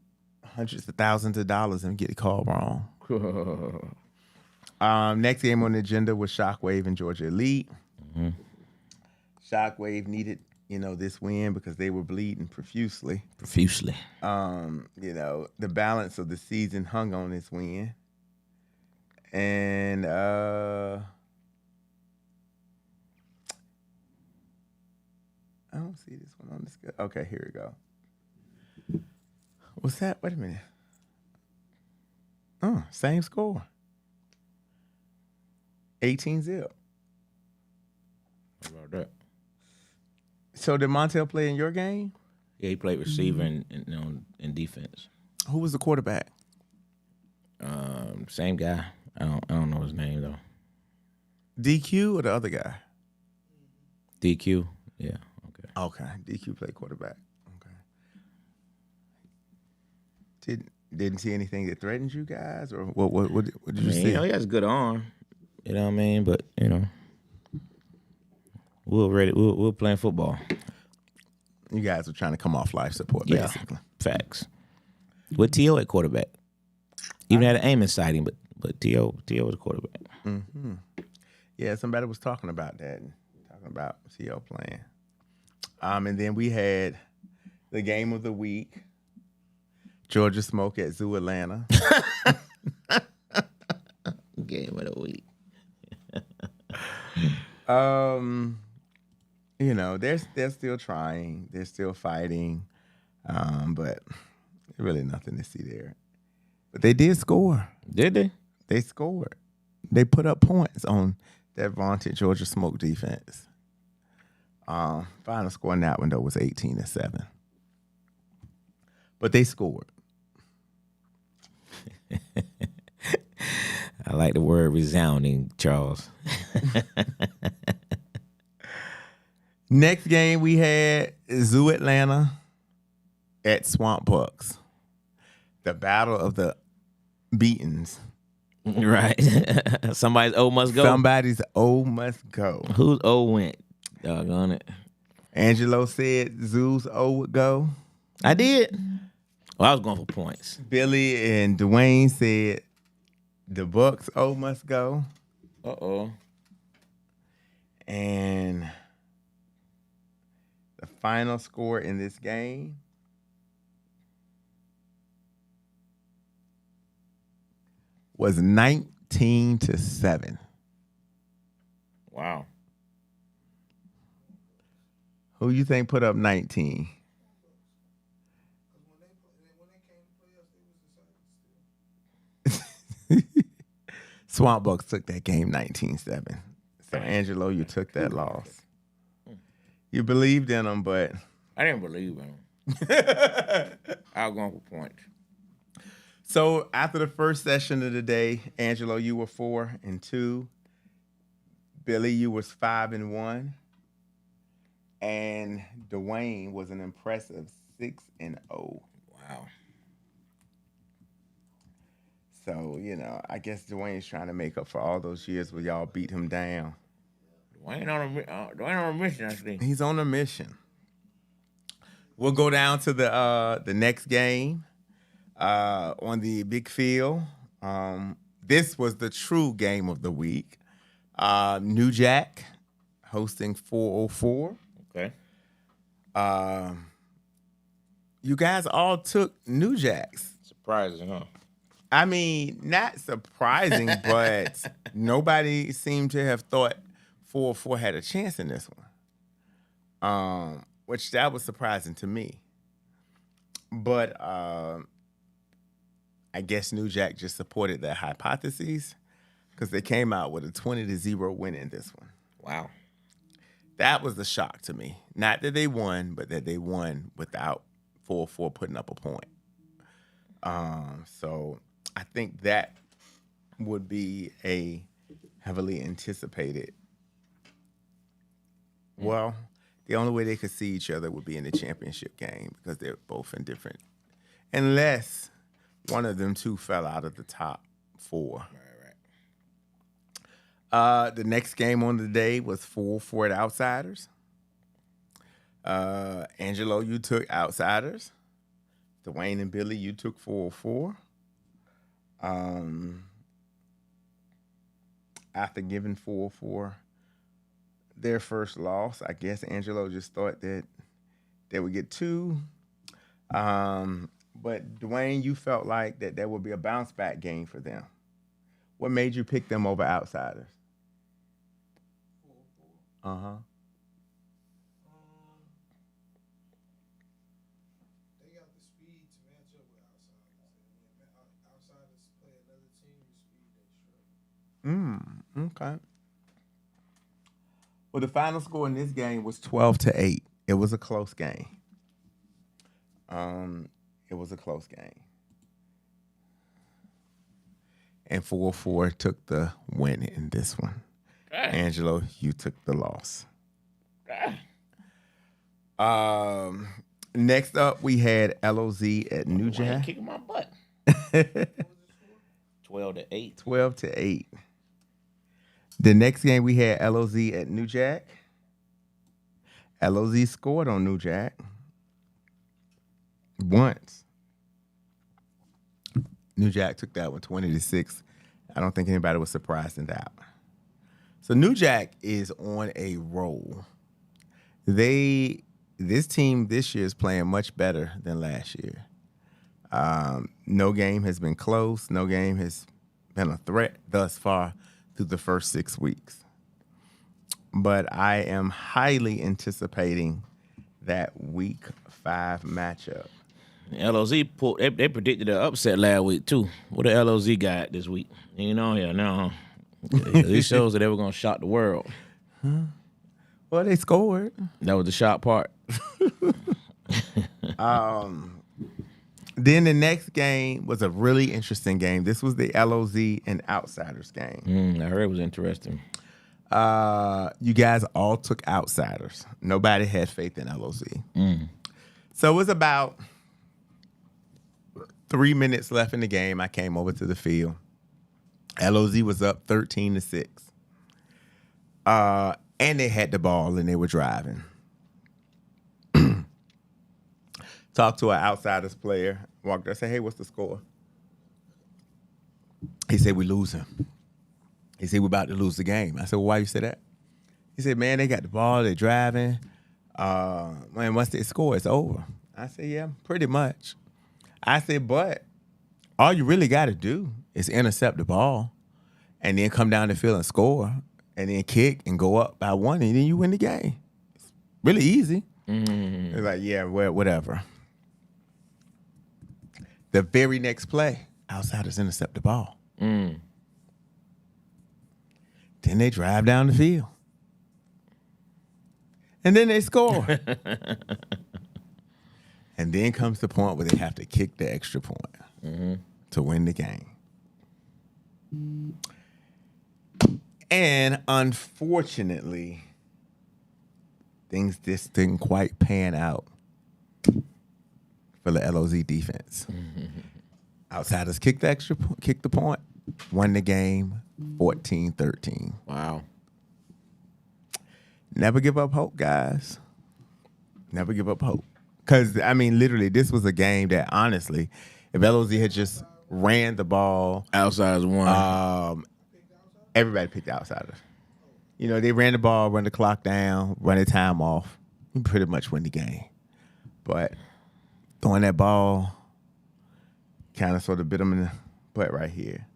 hundreds of thousands of dollars and get the call wrong. Next game on the agenda was Shockwave and Georgia Elite. Mm-hmm. Shockwave needed, this win because they were bleeding profusely. The balance of the season hung on this win. And I don't see this one on the schedule. Okay, here we go. What's that? Wait a minute. Same score. 18-0. How about that? So did Montel play in your game? Yeah, he played receiver and defense. Who was the quarterback? Same guy. I don't know his name though. DQ or the other guy? DQ. Yeah. Okay. DQ played quarterback. Okay. Didn't see anything that threatened you guys, or what did you see? He has a good arm. You know what I mean? But we're playing football. You guys are trying to come off life support, basically. Facts. With T.O. at quarterback. Even had an Amos sighting, but T.O. was the quarterback. Mm-hmm. Yeah, somebody was talking about that, talking about T.O. playing. And then we had the game of the week, Georgia Smoke at Zoo Atlanta. Game of the week. They're still trying, they're still fighting, but really nothing to see there. But they did score. Did they? They scored. They put up points on that vaunted Georgia Smoke defense. Final score in that one though was 18-7. But they scored. I like the word resounding, Charles. Next game we had Zoo Atlanta at Swamp Bucks. The battle of the beatings. Right. Somebody's O must go. Somebody's O must go. Whose O went? Doggone it. Angelo said Zoo's O would go. I did. Well, I was going for points. Billy and Dwayne said the Bucks O must go. Uh-oh. And the final score in this game was 19-7. Wow. Who you think put up 19? Swamp Bucks took that game 19-7. So, Angelo, you took that loss. You believed in them, but... I didn't believe in him. I was going for points. So, after the first session of the day, Angelo, you were 4-2. Billy, you was 5-1. And Dwayne was an impressive 6-0. Wow. So, I guess Dwayne's trying to make up for all those years where y'all beat him down. Dwayne on a mission, I think. He's on a mission. We'll go down to the next game on the big field. This was the true game of the week. New Jack hosting 404. Okay. You guys all took New Jacks. Surprising, huh? I mean, not surprising, but nobody seemed to have thought 404 had a chance in this one. Which that was surprising to me. But I guess New Jack just supported their hypotheses because they came out with a 20-0 win in this one. Wow. That was the shock to me. Not that they won, but that they won without 404 putting up a point. So I think that would be a heavily anticipated. Well, the only way they could see each other would be in the championship game because they're both in different. Unless one of them two fell out of the top 4. Right. The next game on the day was 4-4 at Outsiders. Angelo, you took Outsiders. Dwayne and Billy, you took 4-4. After giving 4-4 their first loss, I guess Angelo just thought that they would get 2. But Dwayne, you felt like that would be a bounce back game for them. What made you pick them over Outsiders? 4-4. Uh-huh. They got the speed to match up with Outsiders. And when Outsiders play another team with speed, they struggle. Okay. Well, the final score in this game was 12-8. It was a close game. It was a close game. And 4-4 took the win in this one. Angelo, you took the loss. Next up, we had LOZ at New Jack. Kicking my butt. 12-8. 12-8. The next game we had LOZ at New Jack. LOZ scored on New Jack once. New Jack took that one 20-6. I don't think anybody was surprised in that one. So New Jack is on a roll. This team this year is playing much better than last year. No game has been close. No game has been a threat thus far through the first 6 weeks. But I am highly anticipating that Week 5 matchup. LOZ they predicted an upset last week too. What the LOZ got this week? You know, yeah, no. These shows that they were gonna shock the world. Well, they scored. That was the shock part. Then the next game was a really interesting game. This was the LOZ and Outsiders game. I heard it was interesting. You guys all took Outsiders. Nobody had faith in LOZ. So it was about 3 minutes left in the game. I came over to the field. LOZ was up 13-6. And they had the ball and they were driving. Talked to an Outsiders player. Walked there, said, "Hey, what's the score?" He said, "We losing." He said, "We're about to lose the game." I said, "Well, why you say that?" He said, "Man, they got the ball, they're driving. Man, once they score, it's over." I said, "Yeah, pretty much." I said, "But all you really got to do is intercept the ball and then come down the field and score and then kick and go up by 1 and then you win the game. It's really easy." It's like, yeah, well, whatever. The very next play, Outsiders intercept the ball. Then they drive down the field. And then they score. And then comes the point where they have to kick the extra point to win the game. And unfortunately, things just didn't quite pan out for the LOZ defense. Outsiders kicked the point, won the game 14-13. Wow. Never give up hope, guys. Never give up hope. Because, I mean, literally, this was a game that, honestly, if LOZ had just ran the ball, Outsiders won. everybody picked Outsiders. You know, they ran the ball, run the clock down, run the time off. You pretty much win the game. But throwing that ball kind of sort of bit them in the butt right here.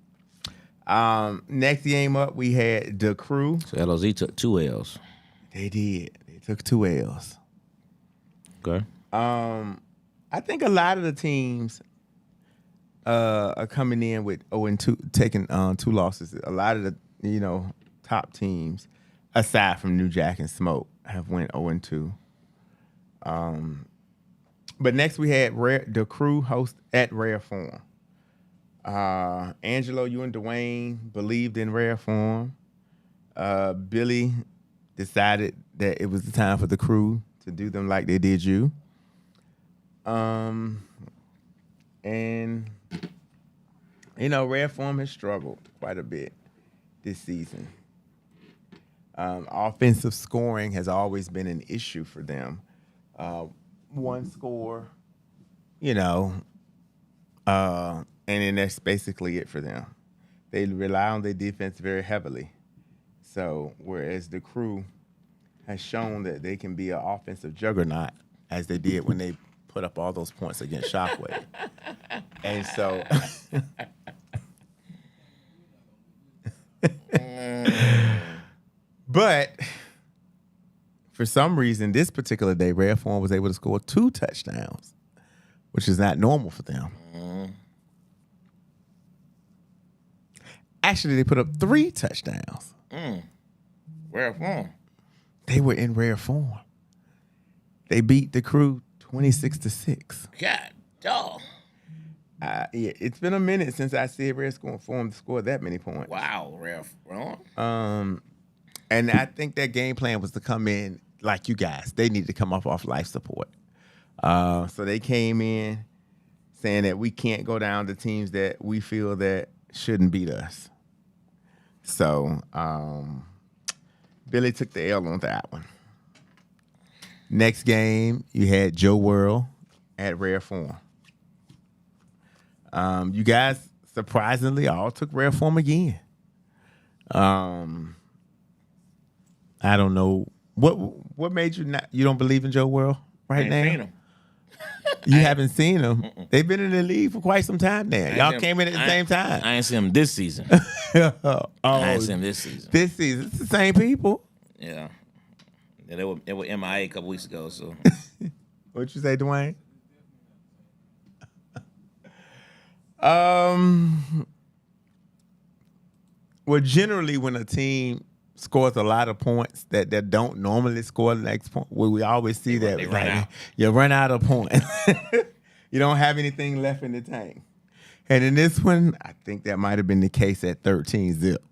Next game up, we had the Crew. So LOZ took 2 L's. They did. They took 2 L's. Okay. I think a lot of the teams are coming in with 0-2, taking 2 losses. A lot of the top teams, aside from New Jack and Smoke, have went 0-2. But next we had the Crew host at Rare Form. Angelo, you and Dwayne believed in Rare Form. Billy decided that it was the time for the Crew to do them like they did you. And Rare Form has struggled quite a bit this season. Offensive scoring has always been an issue for them. One score, and then that's basically it for them. They rely on their defense very heavily. So whereas the Crew has shown that they can be an offensive juggernaut, as they did when they put up all those points against Shockwave. And so but for some reason, this particular day, Rare Form was able to score 2 touchdowns, which is not normal for them. Actually, they put up 3 touchdowns. Rare Form. They were in Rare Form. They beat the Crew 26-6. God, dog. Yeah, it's been a minute since I see Rare Form score that many points. Wow, Rare Form. And I think their game plan was to come in like you guys. They needed to come off life support. So they came in saying that we can't go down to teams that we feel that shouldn't beat us. So Billy took the L on that one. Next game, you had Joe World at Rare Form. You guys surprisingly all took rare form again. I don't know what made you not. You don't believe in Joe World right ain't now. seen him. You haven't seen them. They've been in the league for quite some time now. Y'all came in at the same time. I ain't seen him this season. Oh, I ain't seen him this season. this season, it's the same people. Yeah. They were MIA a couple weeks ago, so. What you say, Dwayne? Well, generally, when a team scores a lot of points that don't normally score the next point, well, we always see that. They run out. You run out of points. You don't have anything left in the tank. And in this one, I think that might have been the case at 13 zip.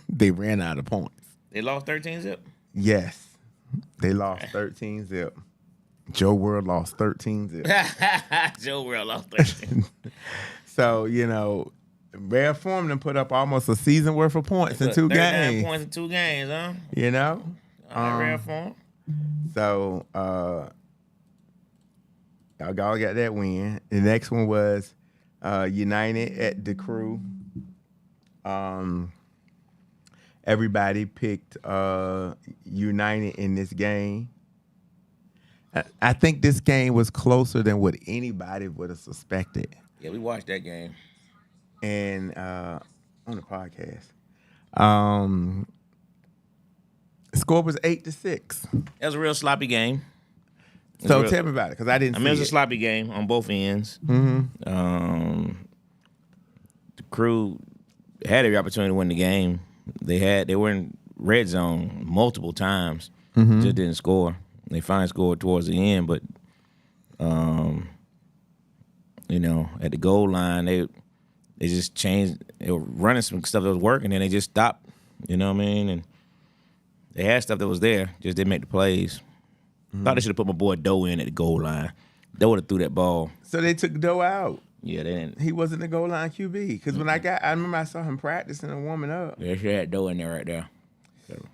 They ran out of points. They lost 13 zip? Yes. They lost 13 zip. Joe World lost 13 zip. Joe World lost 13. So, rare form them put up almost a season worth of points in 2 games. Points in 2 games, huh? Rare Rare form. So, y'all got that win. The next one was United at the Crew. Everybody picked United in this game. I think this game was closer than what anybody would have suspected. Yeah, we watched that game. And on the podcast, score was 8-6. That was a real sloppy game. So tell me about it, because I didn't. It was a sloppy game on both ends. Mm-hmm. The Crew had every opportunity to win the game. They were in red zone multiple times, just didn't score. They finally scored towards the end, but at the goal line, they just changed. They were running some stuff that was working, and they just stopped. You know what I mean? And they had stuff that was there, just didn't make the plays. Thought they should have put my boy Doe in at the goal line. They would have threw that ball. So they took Doe out. Yeah, they didn't. He wasn't the goal line QB. Because when I remember I saw him practicing and warming up. They should have had Doe in there right there. So,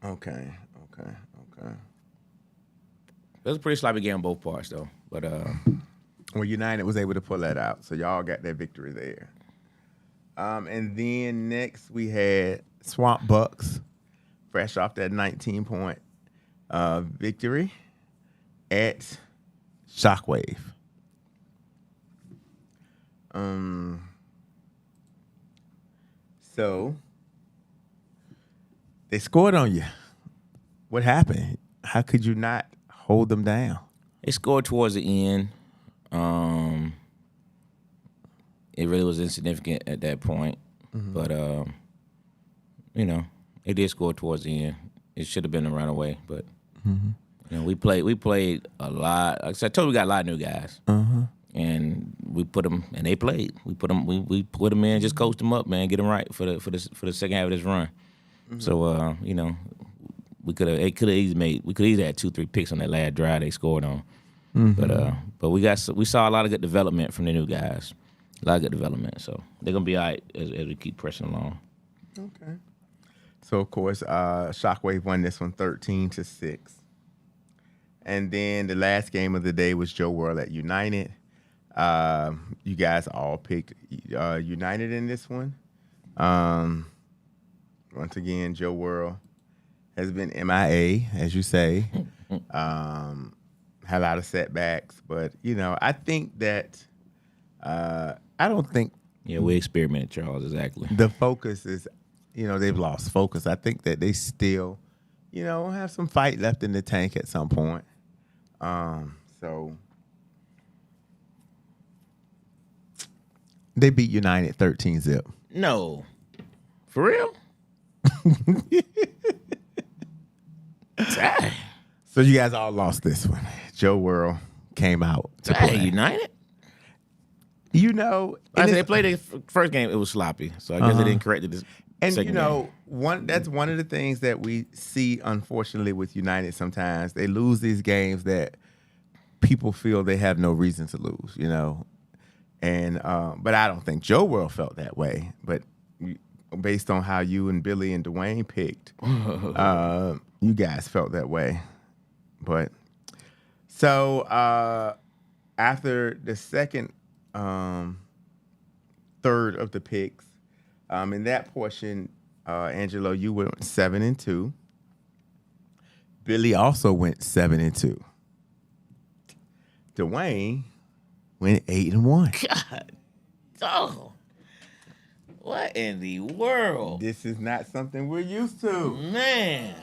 Okay. it was a pretty sloppy game on both parts, though. But Well, United was able to pull that out. So y'all got that victory there. And then next we had Swamp Bucks, fresh off that 19-point victory at Shockwave. So they scored on you. What happened? How could you not hold them down? they scored towards the end. It really was insignificant at that point. But, they did score towards the end. It should have been a runaway, but we played a lot. Like I said, I told you we got a lot of new guys, and we put them and they played. We put them in, just coached them up, man, get them right for the second half of this run. So we could have easily had 2-3 picks on that last drive they scored on. But we saw a lot of good development from the new guys, a lot of good development. So they're gonna be all right as we keep pressing along. Okay. So of course, Shockwave won this one 13-6. And then the last game of the day was Joe World at United. You guys all picked United in this one. Once again, Joe World has been MIA, as you say. Had a lot of setbacks, but I think that I don't think. Yeah, we experimented, Charles. Exactly. The focus is, they've lost focus. I think that they still, have some fight left in the tank at some point. So they beat United 13-0. No, for real. Dang. So you guys all lost this one. Joe World came out to play. United. And They played the first game. It was sloppy, so I guess they didn't correct it. And second game. that's one of the things that we see, unfortunately, with United. Sometimes they lose these games that people feel they have no reason to lose. And but I don't think Joe World felt that way. But based on how you and Billy and Dwayne picked, you guys felt that way. But so after the second third of the picks. In that portion, Angelo, you went 7-2. Billy also went 7-2. Dwayne went 8-1. God. Oh. What in the world? This is not something we're used to. Man.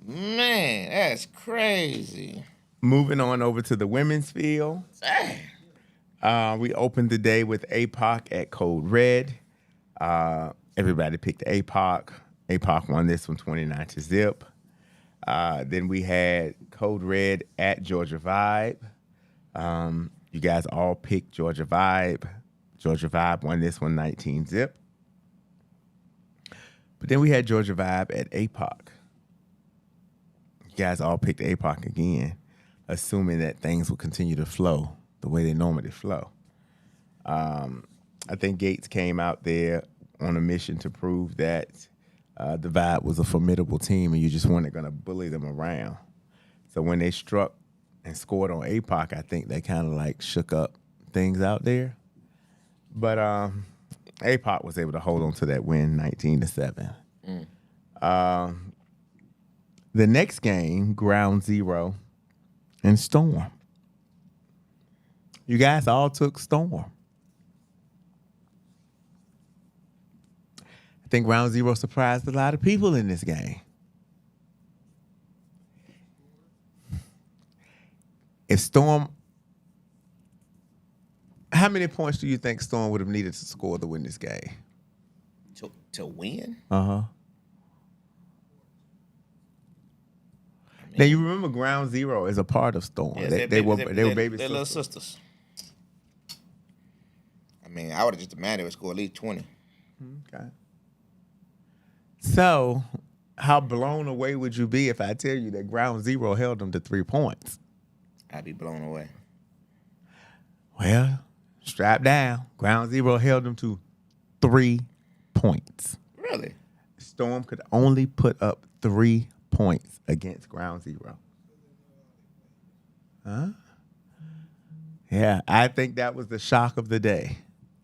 Man, that's crazy. Moving on over to the women's field. We opened the day with APOC at Code Red. Everybody picked APOC. APOC won this one 29-0. Then we had Code Red at Georgia Vibe. You guys all picked Georgia Vibe. Georgia Vibe won this one 19-0. But then we had Georgia Vibe at APOC. You guys all picked APOC again, assuming that things will continue to flow the way they normally flow. I think Gates came out there on a mission to prove that the Vibe was a formidable team and you just weren't going to bully them around. So when they struck and scored on APOC, I think they kind of like shook up things out there. But APOC was able to hold on to that win 19-7. The next game, Ground Zero and Storm. You guys all took Storm. I think Ground Zero surprised a lot of people in this game. If Storm, how many points do you think Storm would have needed to score to win this game? To win? Uh-huh. Now you remember Ground Zero is a part of Storm. Yeah, they were baby they're little sisters. I mean, I would have just demanded they would score at least 20. Okay. So, how blown away would you be if I tell you that Ground Zero held them to 3 points? I'd be blown away. Well, strap down. Ground Zero held them to 3 points. Really? Storm could only put up 3 points against Ground Zero. Huh? Yeah, I think that was the shock of the day.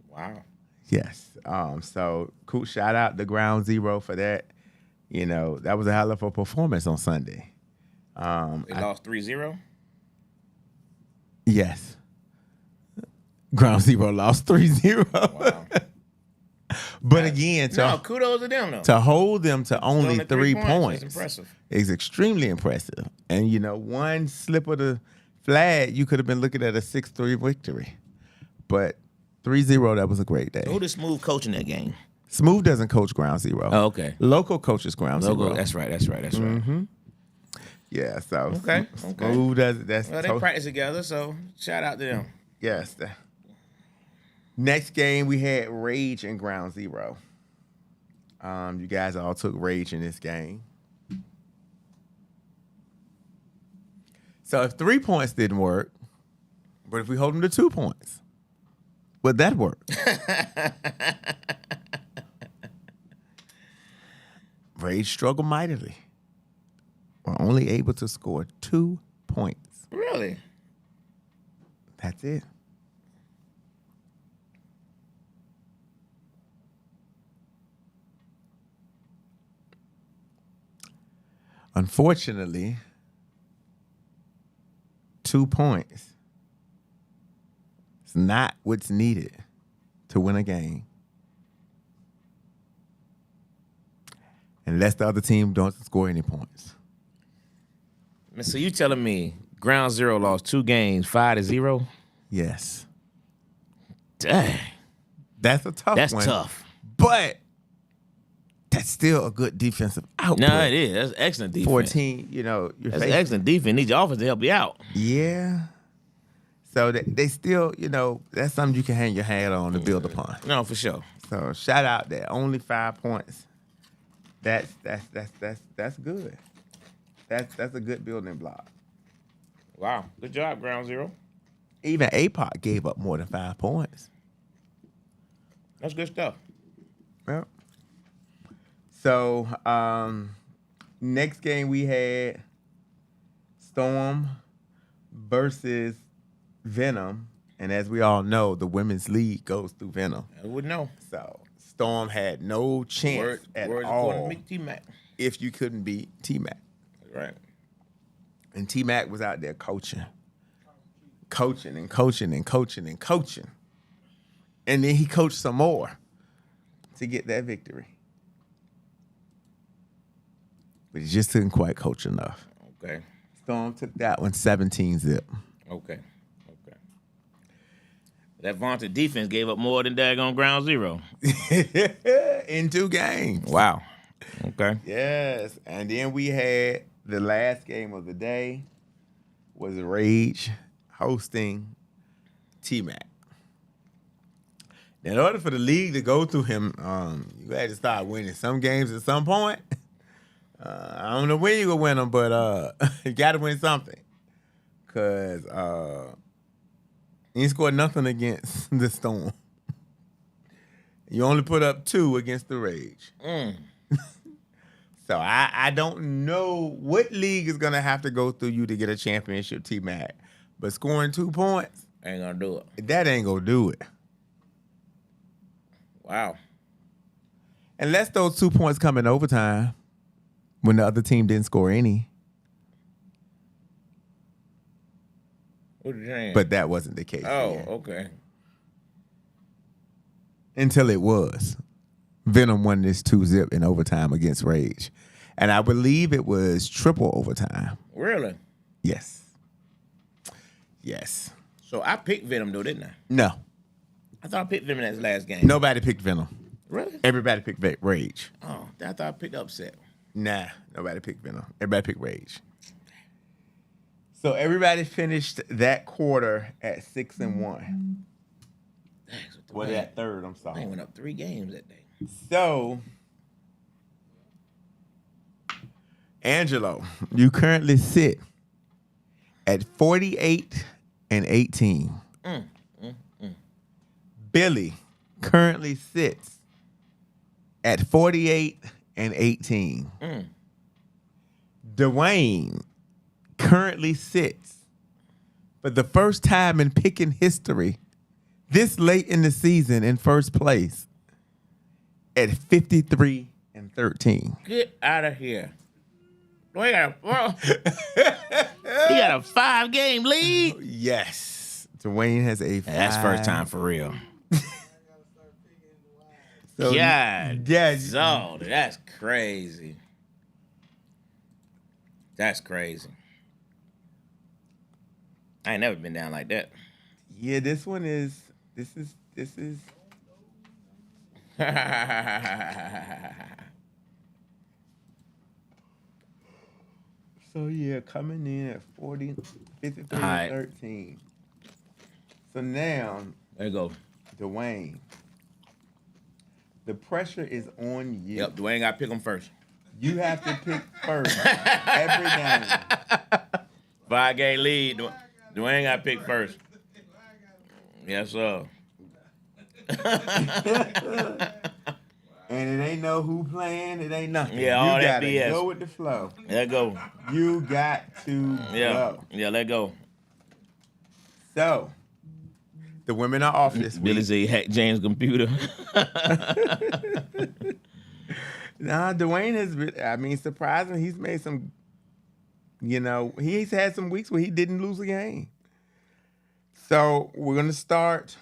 Wow. Yes. So cool. Shout out to Ground Zero for that. You know, that was a hell of a performance on Sunday. They lost 3-0? Yes. Ground Zero lost 3-0. Wow. But again, kudos to them though. to hold them to only 3 points is impressive. is extremely impressive. And, you know, one slip of the flag, you could have been looking at a 6-3 victory. But 3-0, that was a great day. So who did Smooth coaching that game? Smooth doesn't coach Ground Zero. Oh, okay. Local coaches Ground Zero. That's right. Mm-hmm. Yeah, so Okay. Smooth does that's Well, they practice together, so shout out to them. yes. Next game we had Rage and Ground Zero. You guys all took Rage in this game. So if 3 points didn't work, but if we hold them to 2 points, would that work? Rage struggled mightily. We're only able to score 2 points. Really? That's it. Unfortunately, 2 points is not what's needed to win a game. Unless the other team don't score any points. So you telling me Ground Zero lost 2 games, 5-0? Yes. Dang. That's a tough one. That's tough. But that's still a good defensive output. No, it is. That's excellent defense. 14, you know, you're That's facing. excellent defense. Need your offense to help you out. Yeah. So they still, you know, that's something you can hang your hat on to build upon. No, for sure. So shout out there. Only 5 points. That's good. That's a good building block. Wow. Good job, Ground Zero. Even APOC gave up more than 5 points. That's good stuff. Yep. So next game we had Storm versus Venom, and as we all know, the women's league goes through Venom. I wouldn't know. So Storm had no chance at Words all according to me, T-Mac. if you couldn't beat T-Mac. Right. And T-Mac was out there coaching. Coaching and coaching and coaching and coaching. And then he coached some more to get that victory. But he just didn't quite coach enough. Okay. Storm took that one 17-zip. Okay. That vaunted defense gave up more than daggone ground zero. In 2 games. Wow. Okay. Yes. And then we had the last game of the day was Rage hosting T-Mac. In order for the league to go through him, you had to start winning some games at some point. I don't know when you're going to win them, but you got to win something. Because you ain't scored nothing against the Storm. You only put up 2 against the Rage. So I don't know what league is going to have to go through you to get a championship, T-Mac. But scoring 2 points, Ain't gonna do it. that ain't going to do it. Wow. Unless those 2 points come in overtime when the other team didn't score any. What you saying? But that wasn't the case. Oh, here. okay. Until it was. Venom won this 2-zip in overtime against Rage. And I believe it was triple overtime. Really? Yes. Yes. So I picked Venom though, didn't I? No. I thought I picked Venom in that last game. Nobody picked Venom. Really? Everybody picked Rage. Oh, I thought I picked Upset. Nah, nobody picked Venom. Everybody picked Rage. So everybody finished that quarter at 6-1. Well, that third, I'm I sorry. went up 3 games that day. So, Angelo, you currently sit at 48-18. Billy currently sits at 48-18. Dwayne currently sits for the first time in picking history this late in the season in first place at 53-13. Get out of here. We got a 5-game lead. Yes. Dwayne has a That's first time for real. So, God, yeah, so that's crazy. That's crazy. I ain't never been down like that. yeah, this is so yeah, coming in at 53-13. So now, There you go. Dwayne, the pressure is on you. Yep, Dwayne got to pick him first. You have to pick first every game. 5-game lead. Dwayne got to pick first. Yes, sir. And it ain't no who playing, it ain't nothing. Yeah, all you that gotta BS. go with the flow. Let go. You got to Yeah. go. Yeah, let go. So, the women are off this Billy week. said he hacked James' computer. Nah, Dwayne has been, I mean, surprisingly, he's made some, he's had some weeks where he didn't lose a game. So, we're going to start.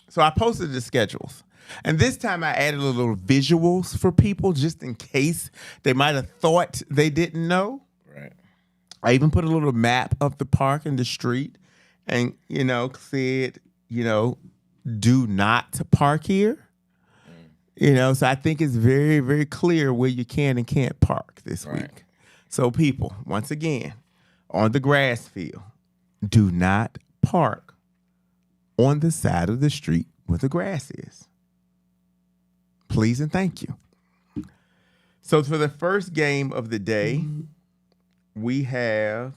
So, I posted the schedules. And this time I added a little visuals for people just in case they might have thought they didn't know. Right. I even put a little map of the park and the street and, said, do not park here. So I think it's very, very clear where you can and can't park this week. So people, once again, on the grass field, do not park on the side of the street where the grass is. Please and thank you. So for the first game of the day, we have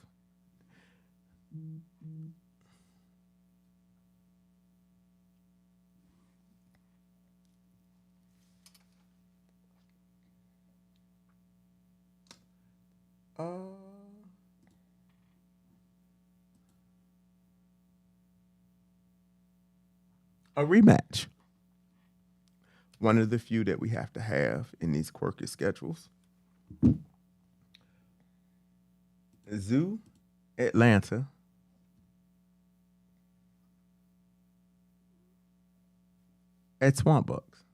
a rematch. One of the few that we have to have in these quirky schedules. Zoo, Atlanta. At Swamp Bucks.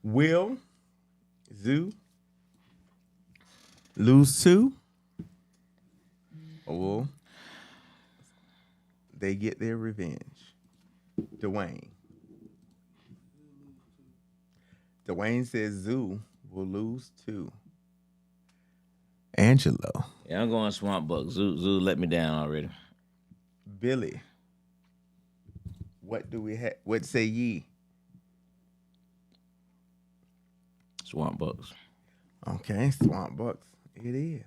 Will Zoo lose two? Or will they get their revenge? Dwayne. Dwayne says Zoo will lose two. Angelo. Yeah, I'm going Swamp Buck. Zoo let me down already. Billy. What do we have? What say ye? Swamp Bucks. Okay, Swamp Bucks. It is.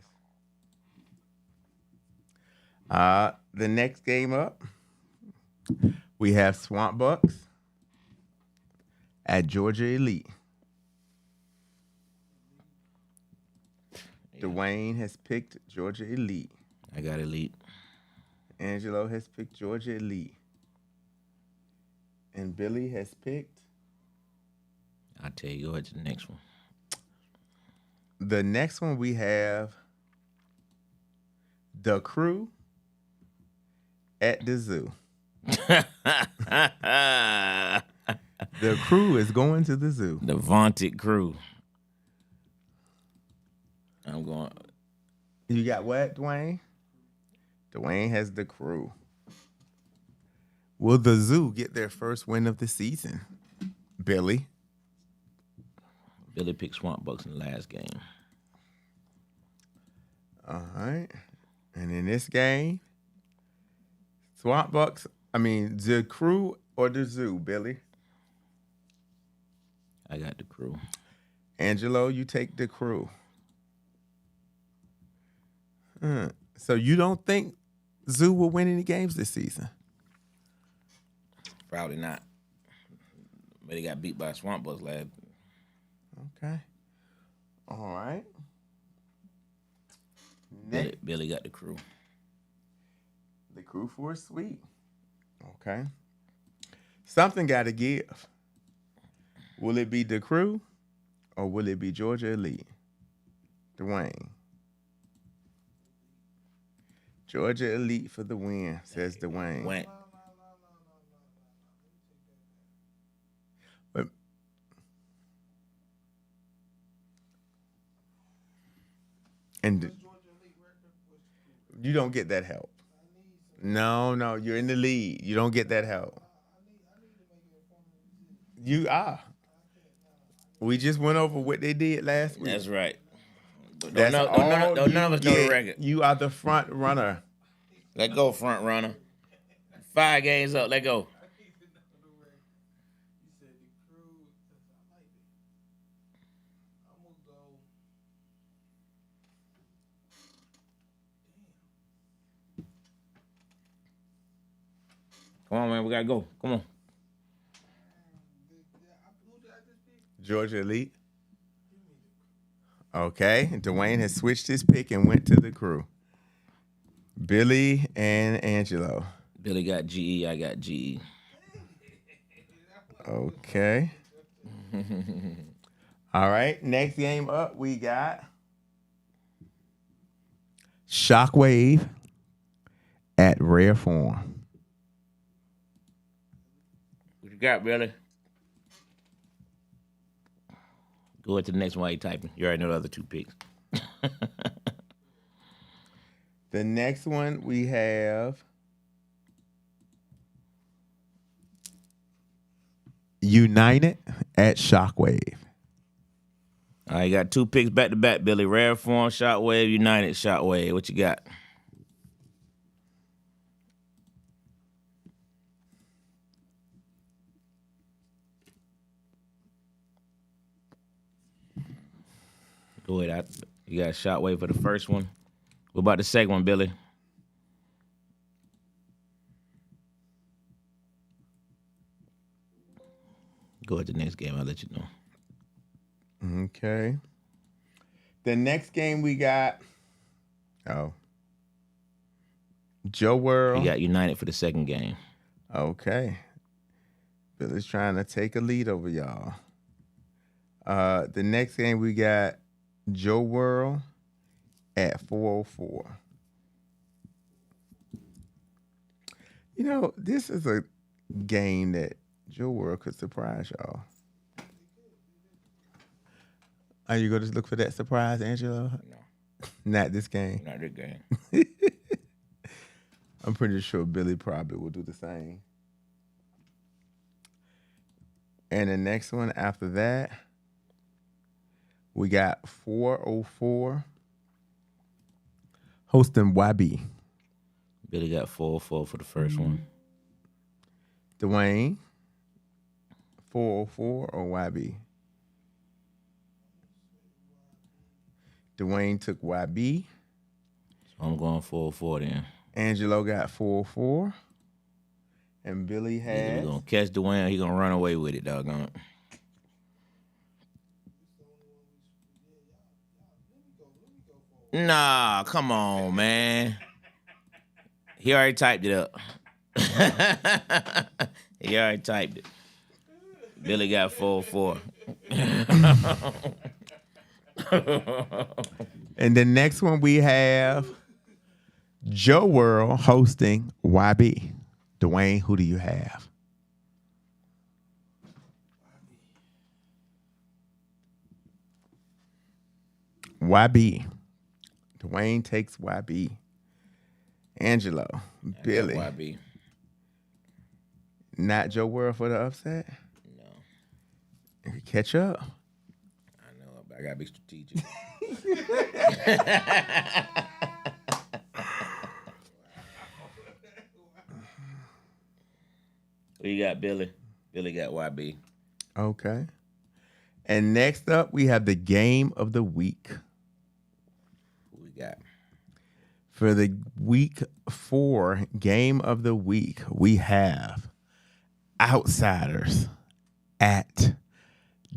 The next game up, we have Swamp Bucks at Georgia Elite. Dwayne has picked Georgia Elite. I got Elite. Angelo has picked Georgia Elite. And Billy has picked. I'll tell you, go ahead to the next one. The next one we have the Crew at the Zoo. The Crew is going to the Zoo. The vaunted Crew. I'm going. You got what, Dwayne? Dwayne has the Crew. Will the Zoo get their first win of the season? Billy. Billy picked Swamp Bucks in the last game. All right. And in this game, the Crew or the Zoo, Billy? I got the Crew. Angelo, you take the Crew. So you don't think Zoo will win any games this season? Probably not. But he got beat by Swamp Bucks last. Okay. All right. Billy got the Crew. The Crew for a sweep. Okay. Something got to give. Will it be the Crew or will it be Georgia Elite? Dwayne. Georgia Elite for the win, says Dwayne. Went. But and you don't get that help. No, you're in the lead. You don't get that help. You are. We just went over what they did last week. That's right. That's none of us know the record. You are the front runner. Let go, front runner. 5 games up. Let go. Come on, man. We gotta go. Come on. Georgia Elite. Okay. Dwayne has switched his pick and went to the Crew. Billy and Angelo. Billy got GE. I got GE. Okay. All right. Next game up, we got Shockwave at Rare Form. What you got, Billy? Go to the next one while you typing. You already know the other 2 picks. The next one we have United at Shockwave. All right, you got 2 picks back to back, Billy. Rare Form, Shockwave, United, Shockwave. What you got? Go ahead. You got Shockwave for the first one. What about the second one, Billy? Go ahead to the next game. I'll let you know. Okay. The next game we got. Oh. Joe World. He got United for the second game. Okay. Billy's trying to take a lead over y'all. The next game we got Joe World at 404. You know, this is a game that Joe World could surprise y'all. Are you going to look for that surprise, Angelo? No, Not this game. not this game. I'm pretty sure Billy probably will do the same. And the next one after that, we got 404 hosting YB. Billy got 4-4 for the first one. Dwayne, 404 or YB? Dwayne took YB. So I'm going 4-4 then. Angelo got 404. And Billy We're has. going to catch Dwayne. He going to run away with it, doggone it. Nah, come on, man. He already typed it up. He already typed it. Billy got 4-4. And the next one we have Joe World hosting YB. Dwayne, who do you have? YB. Dwayne takes YB. Angelo. Billy. YB. Not Joe World for the upset? No. Catch up. I know, but I got to be strategic. Who you got, Billy? Billy got YB. Okay. And next up, we have the game of the week. Who we got? For the week 4 game of the week, we have Outsiders at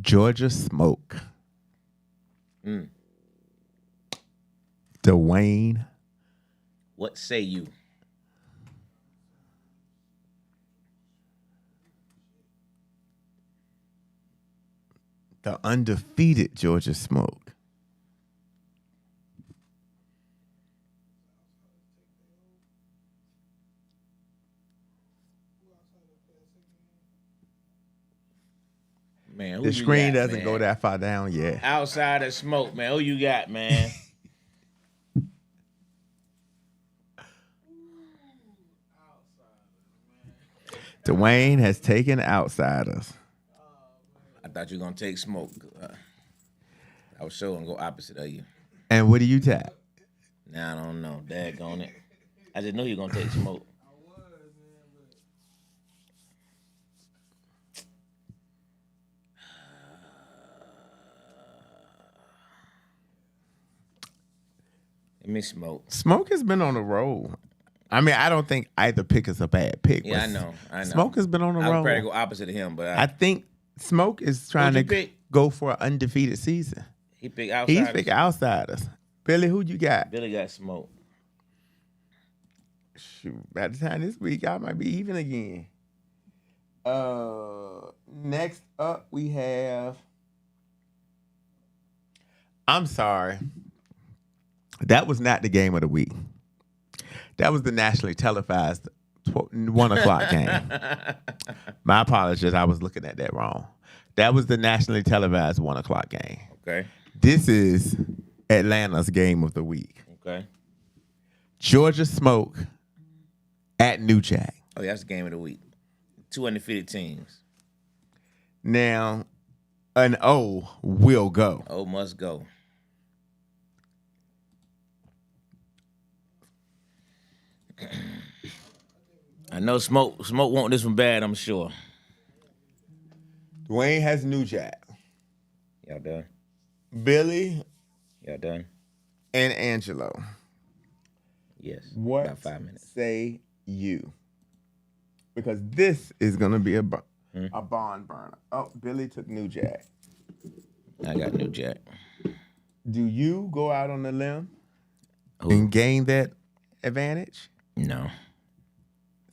Georgia Smoke. Dwayne. What say you? The undefeated Georgia Smoke. Man, who The you screen got, doesn't man? go that far down yet. Outside of Smoke, man. Who you got, man? Dwayne has taken Outsiders. I thought you were going to take Smoke. I was sure going to go opposite of you. And what do you tap? Now I don't know. Daggone it. I just knew you were going to take Smoke. Let me Smoke. Smoke has been on the roll. I mean, I don't think either pick is a bad pick. Yeah, but I know. Smoke has been on the I would roll. probably go opposite of him, but I think Smoke is trying Who'd to you pick? go for an undefeated season. he picked Outsiders. He's picking Outsiders. Billy, who you got? Billy got Smoke. Shoot, by the time this week, I might be even again. Next up, we have. I'm sorry. That was not the game of the week. That was the nationally televised 1 o'clock game. My apologies. I was looking at that wrong. That was the nationally televised 1 o'clock game. Okay. This is Atlanta's game of the week. Okay. Georgia Smoke at New Jack. Oh, that's the game of the week. 2 undefeated teams. Now, an O will go. Oh, must go. I know Smoke want this one bad, I'm sure. Dwayne has New Jack. Y'all done? Billy Y'all done? and Angelo. Yes. What About 5 minutes. say you? Because this is going to be a barn burner. Oh, Billy took New Jack. I got New Jack. Do you go out on the limb Who? and gain that advantage? No.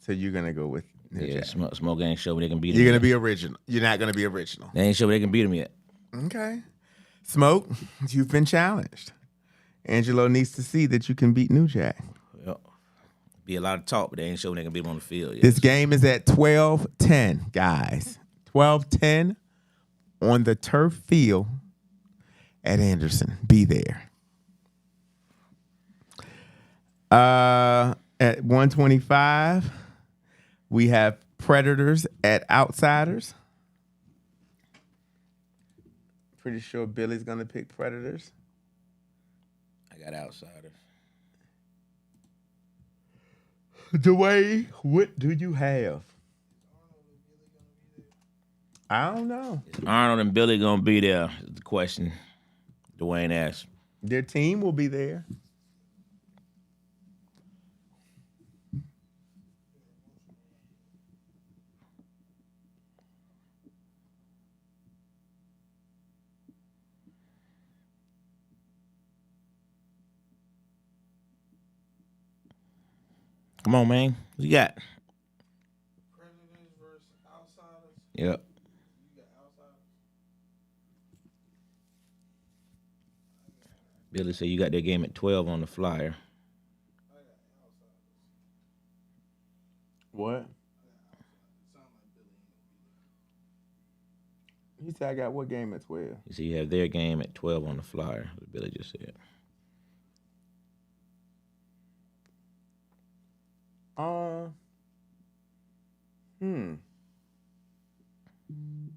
So you're gonna go with New Yeah, Jack. Smoke ain't sure they can beat him. You're gonna yet. be original. You're not gonna be original. They ain't sure they can beat him yet. Okay. Smoke, you've been challenged. Angelo needs to see that you can beat New Jack. Yep. Be a lot of talk, but they ain't sure they can beat him on the field yet. This game is at 12:10, guys. 12:10 on the turf field at Anderson. Be there. At 125, we have Predators at Outsiders. Pretty sure Billy's gonna pick Predators. I got Outsiders. Dwayne, what do you have? I don't know. Is Arnold and Billy gonna be there? Is the question Dwayne asked. Their team will be there. Come on, man. What you got? Predators versus Outsiders. Yep. You got Outsiders. Billy said you got that game at 12 on the flyer. I got Outsiders. What? It sounds like Billy ain't gonna be there. He said I got what game at 12? You see, you have their game at 12 on the flyer. What Billy just said.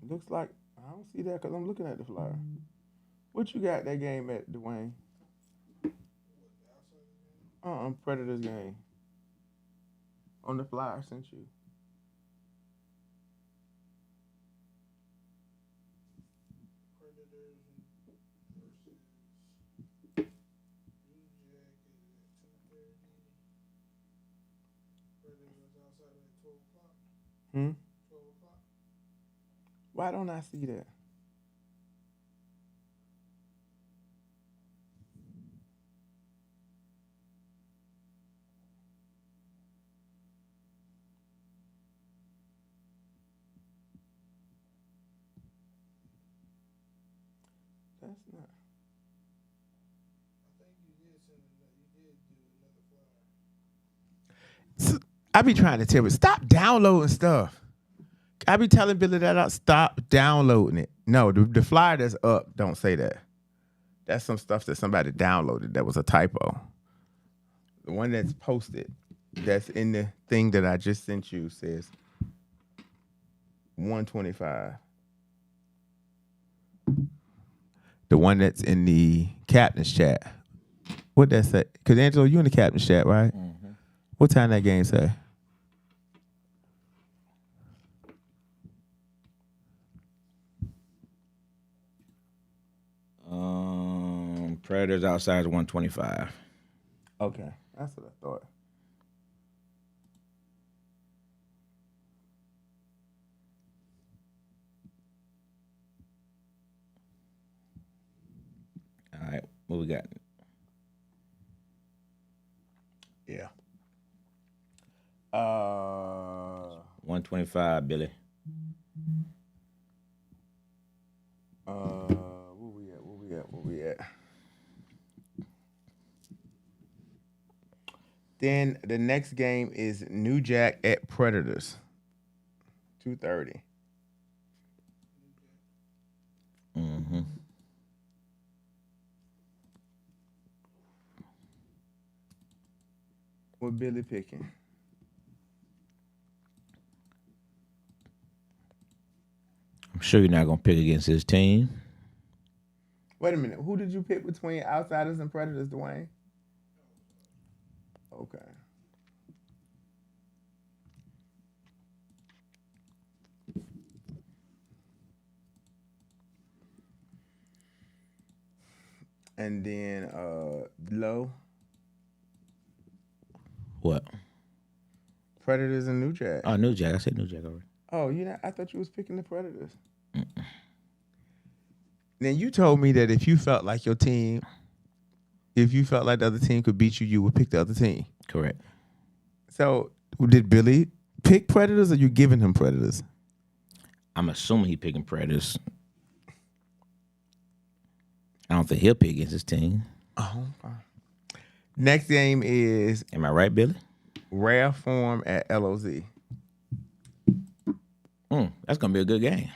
Looks like I don't see that because I'm looking at the flyer. What you got that game at, Dwayne? Predators game. On the flyer I sent you. Predators versus New Jack is at 2:30. Predators versus Outsiders at 12 o'clock. 12 o'clock. Why don't I see that? That's not. I think you did send another. You did do another flyer. I be trying to tell you, stop downloading stuff. I be telling Billy that out. Stop downloading it. No, the flyer that's up don't say that. That's some stuff that somebody downloaded that was a typo. The one that's posted, that's in the thing that I just sent you, says 125. The one that's in the captain's chat. What that say? Because Angelo, you in the captain's chat, right? Mm-hmm. What time that game say? Predators outside is 125. Okay, that's what I thought. All right, what we got? Yeah. 125, Billy. Where we at? Then the next game is New Jack at Predators. 2:30. Mm-hmm. What Billy picking? I'm sure you're not gonna pick against his team. Wait a minute. Who did you pick between Outsiders and Predators, Dwayne? Okay. And then Low, What? Predators and New Jack. Oh, New Jack. I said New Jack already. Oh, you know, I thought you was picking the Predators. Then you told me that if you felt like your team, if you felt like the other team could beat you, you would pick the other team. Correct. So did Billy pick Predators, or you giving him Predators? I'm assuming he picking Predators. I don't think he'll pick against his team. Oh, fine. Next game is Am I right, Billy? Rare Form at LOZ. That's gonna be a good game.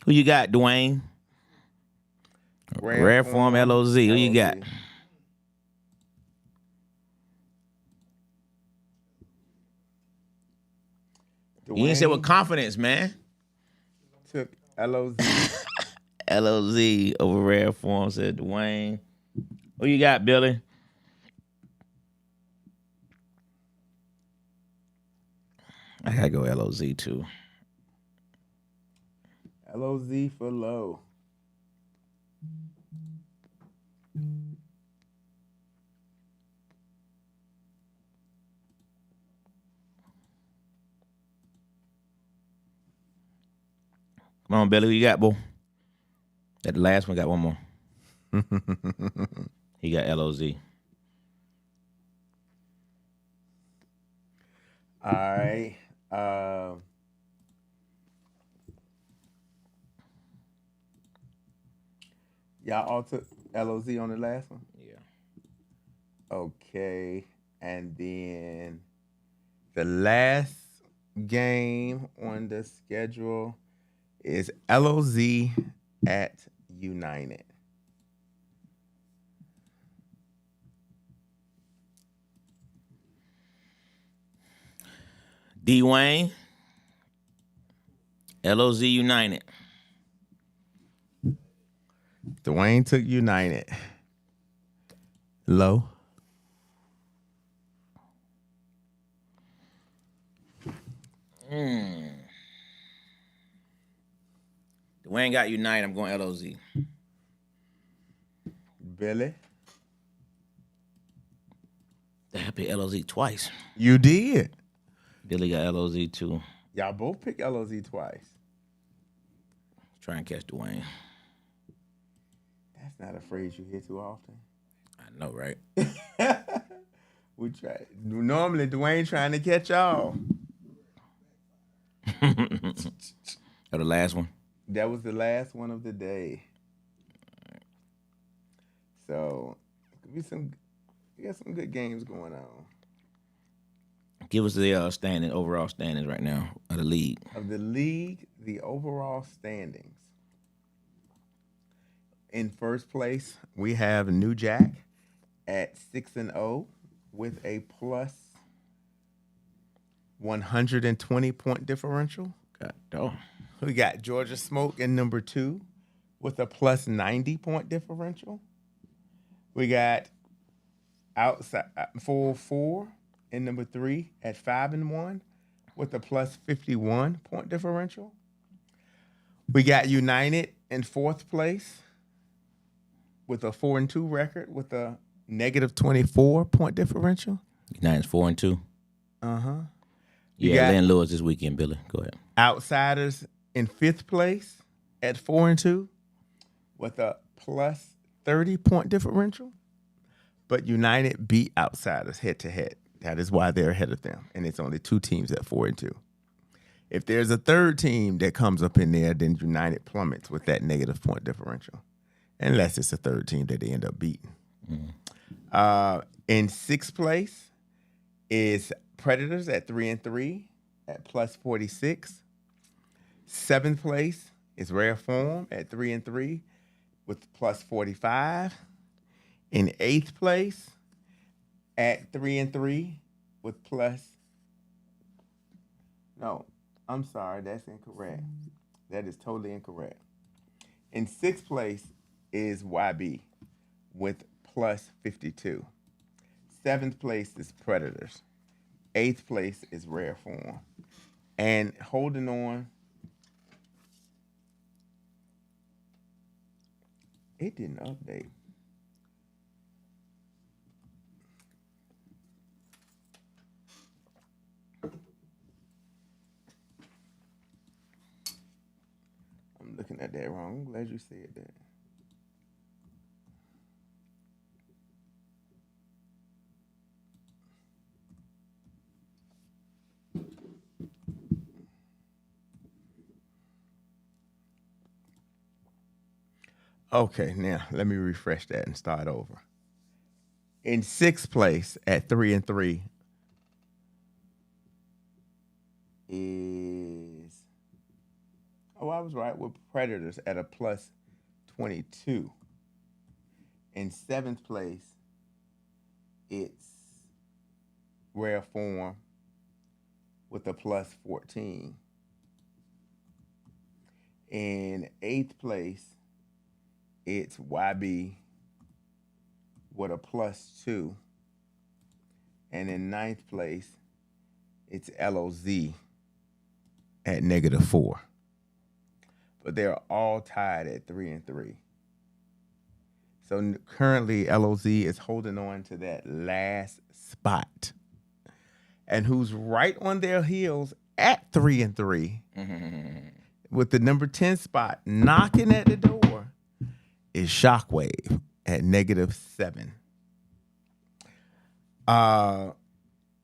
Who you got, Dwayne? Rare Form LOZ. Who you got? You ain't say with confidence, man. Took LOZ. LOZ over Rare Form, said Dwayne. Who you got, Billy? I gotta go LOZ too. LOZ for low. Come on, Billy. Who you got, boy? That last one got one more. He got LOZ. All right. Y'all all took LOZ on the last one? Yeah. Okay. And then the last game on the schedule is LOZ at United. Dwayne. LOZ United. Dwayne took United. Low. Dwayne got United. I'm going LOZ. Billy. I picked LOZ twice. You did. Billy got LOZ too. Y'all both picked LOZ twice. Try and catch Dwayne. That's not a phrase you hear too often. I know, right? We try. Normally, Dwayne trying to catch y'all. Or the last one. That was the last one of the day. So, we got some good games going on. Give us the overall standings right now of the league. Of the league, the overall standings. In first place, we have New Jack at 6-0 with a plus 120 point differential. God dog. We got Georgia Smoke in number 2 with a plus 90 point differential. We got outside 4 in number 3 at 5-1 with a plus 51 point differential. We got United in 4th place with a 4-2 record with a negative 24 point differential. United's 4-2. Uh-huh. Yeah, Lynn Lewis this weekend, Billy. Go ahead. Outsiders in 5th place at 4-2 with a plus 30 point differential. But United beat Outsiders head to head. That is why they're ahead of them. And it's only 2 teams at 4-2. If there's a third team that comes up in there, then United plummets with that negative point differential. Unless it's a third team that they end up beating. Mm-hmm. In 6th place is Predators at 3-3 at plus 46. 7th place is Rare Form at 3-3 with plus 45. In 8th place at 3-3 with plus. No, I'm sorry, that's incorrect. That is totally incorrect. In 6th place is YB with plus 52. 7th place is Predators. 8th place is Rare Form. And holding on, it didn't update. I'm looking at that wrong. I'm glad you said that. Okay, now let me refresh that and start over. In sixth place at 3-3 is I was right with Predators at a plus 22. In seventh place, it's Rare Form with a plus 14. In eighth place, it's YB with a plus 2. And in ninth place, it's LOZ at -4. But they're all tied at 3-3. So currently, LOZ is holding on to that last spot. And who's right on their heels at 3-3 with the number 10 spot knocking at the door is Shockwave at -7.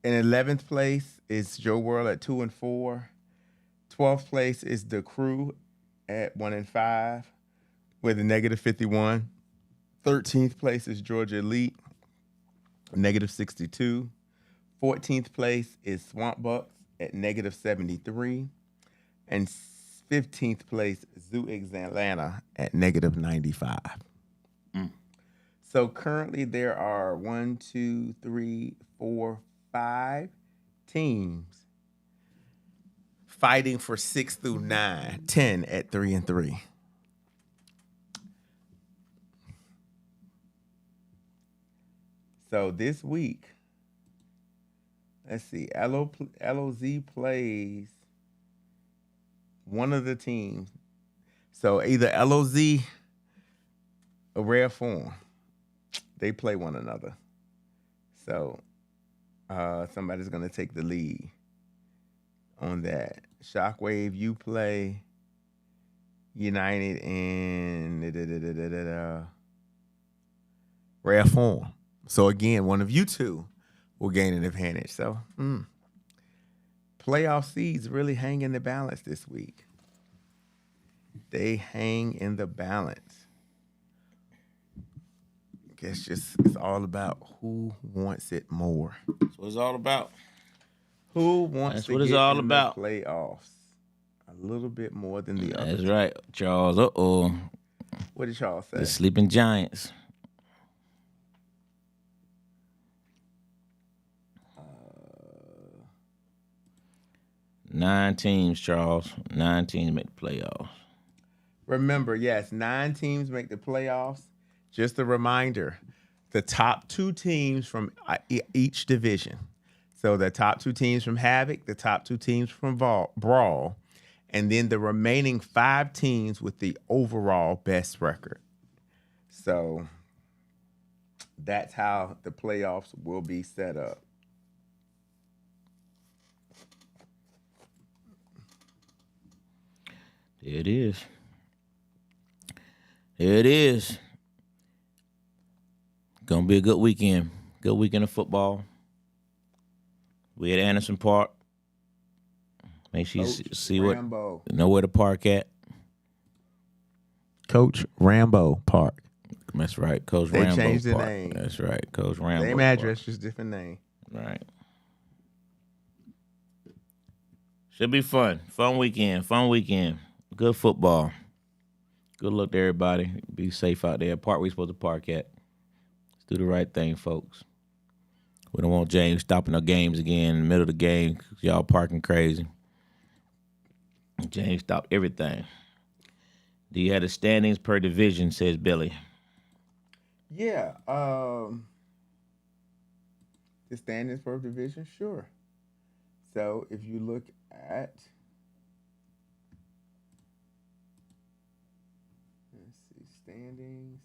In 11th place is Joe World at 2-4. 12th place is The Crew at 1-5 with a -51. 13th place is Georgia Elite, -62. 14th place is Swamp Bucks at -73. And 15th place, Zoo Atlanta at -95. So currently there are 1, 2, 3, 4, 5 teams fighting for 6 through 9, 10 at 3-3. So this week, let's see, LOZ plays one of the teams. So either LOZ or Rare Form, they play one another. So somebody's going to take the lead on that. Shockwave, you play United and Rare Form. So again, one of you two will gain an advantage. So playoff seeds really hang in the balance this week. They hang in the balance. I guess it's all about who wants it more. That's what it's all about. Who wants That's to what get it's all in about. the playoffs a little bit more than the other? That's right, Charles. Uh-oh. What did y'all say? The sleeping giants. 9 teams, Charles. 9 teams make the playoffs. Remember, yes, 9 teams make the playoffs. Just a reminder, the top 2 teams from each division. So the top 2 teams from Havoc, the top 2 teams from Brawl, and then the remaining 5 teams with the overall best record. So that's how the playoffs will be set up. There it is. There it is. Gonna be a good weekend. Good weekend of football. We at Anderson Park. Make sure you see Rambo. know where to park at. Coach Rambo Park. That's right, Coach They Rambo changed the Park. name. That's right, Coach Rambo. Same address, just different name. Right. Should be fun. Fun weekend. Good football. Good luck to everybody. Be safe out there. Park we supposed to park at. Let's do the right thing, folks. We don't want James stopping our games again in the middle of the game because y'all parking crazy. James stopped everything. Do you have the standings per division, says Billy? Yeah. The standings per division, sure. So if you look at, let's see, standings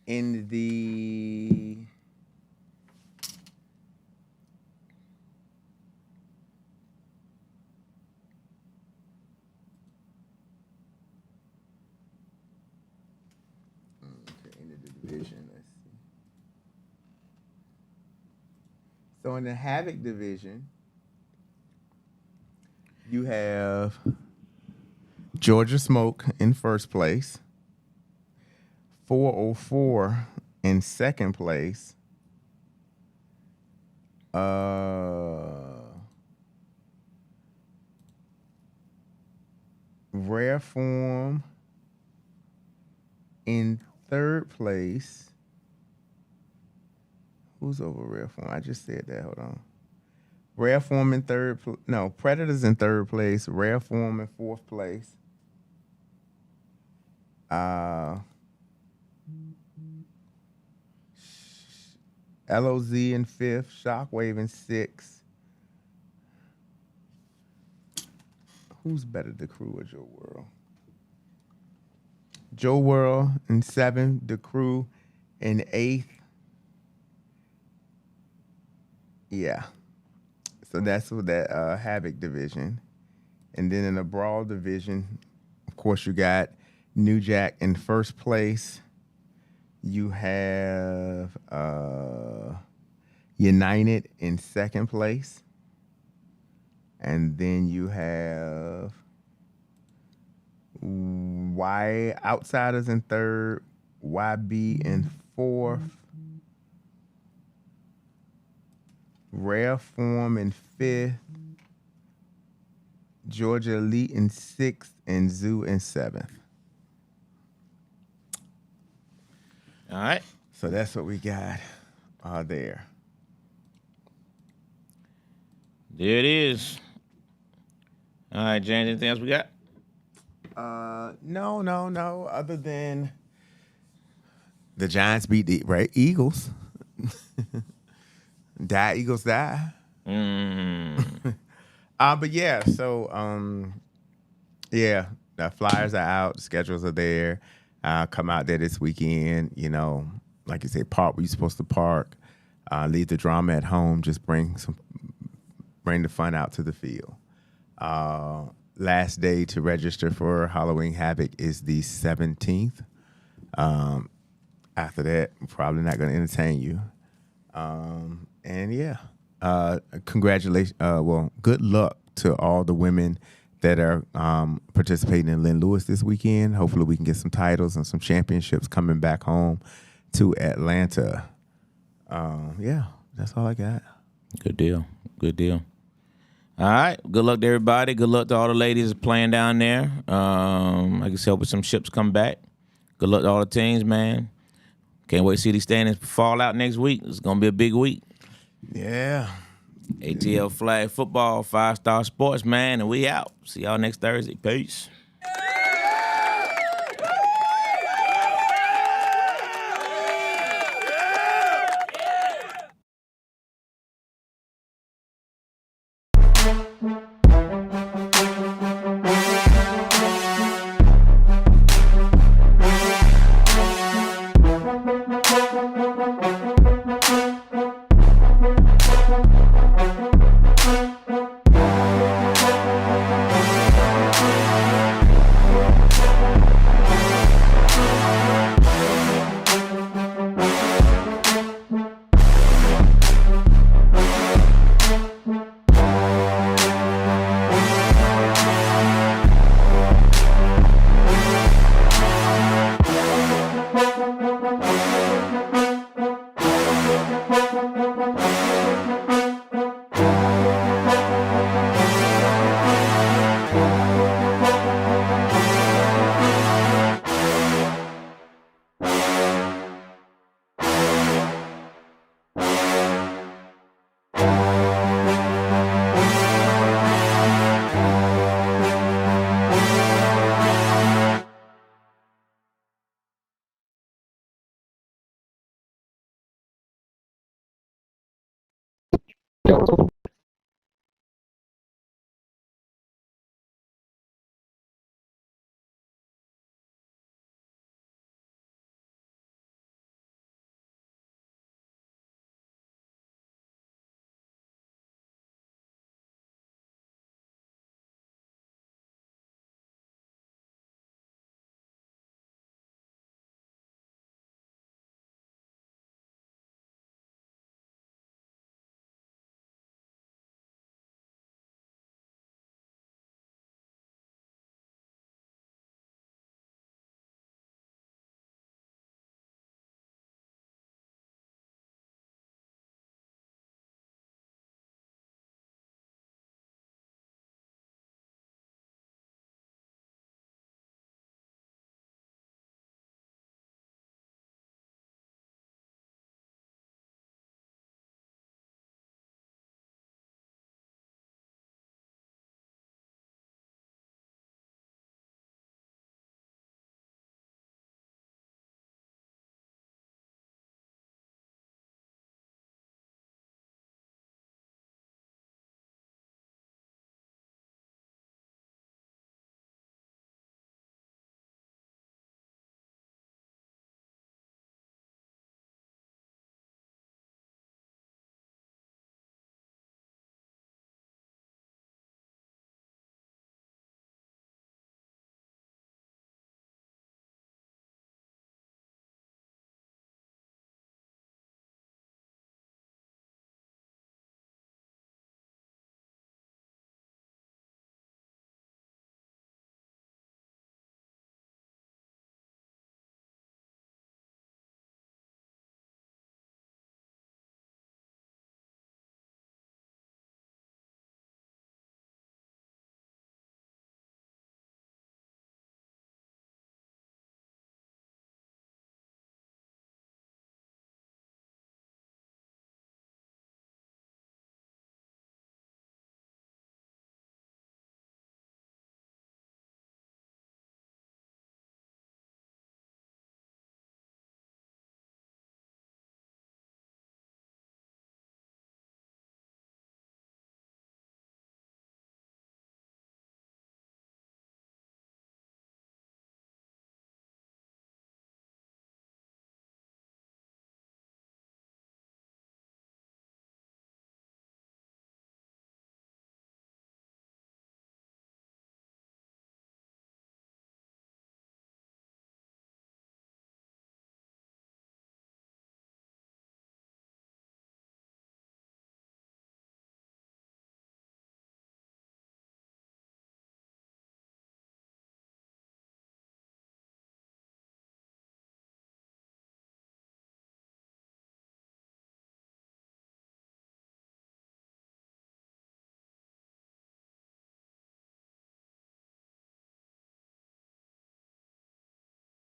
in the division, let's see. So in the Havoc division, you have Georgia Smoke in first place. 404 in second place. Rare Form in third place. Who's over Rare Form? I just said that. Hold on. Rare Form in third place. No, Predators in third place. Rare Form in fourth place. LOZ in fifth. Shockwave in sixth. Who's better, the Crew or Joe World? Joe World in seventh. The Crew in eighth. Yeah. So that's what that Havoc division. And then in the Brawl division, of course, you got New Jack in first place. You have United in second place. And then you have Y Outsiders in third, YB in fourth, Rare Form in fifth, Georgia Elite in sixth, and Zoo in seventh. All right. So that's what we got there. There it is. All right, James, anything else we got? No. Other than the Giants beat the Eagles. Eagles die. But yeah, so the flyers are out, the schedules are there. Come out there this weekend, like you say, park where you're supposed to park. Leave the drama at home, just bring the fun out to the field. Last day to register for Halloween Havoc is the 17th. After that, I'm probably not going to entertain you. Congratulations. Good luck to all the women that are participating in Lynn Lewis this weekend. Hopefully we can get some titles and some championships coming back home to Atlanta. That's all I got. Good deal. All right. Good luck to everybody. Good luck to all the ladies playing down there. I guess help with some ships come back. Good luck to all the teams, man. Can't wait to see these standings fall out next week. It's going to be a big week. Yeah. ATL Flag Football, 5-Star Sports, man, and we out. See y'all next Thursday. Peace.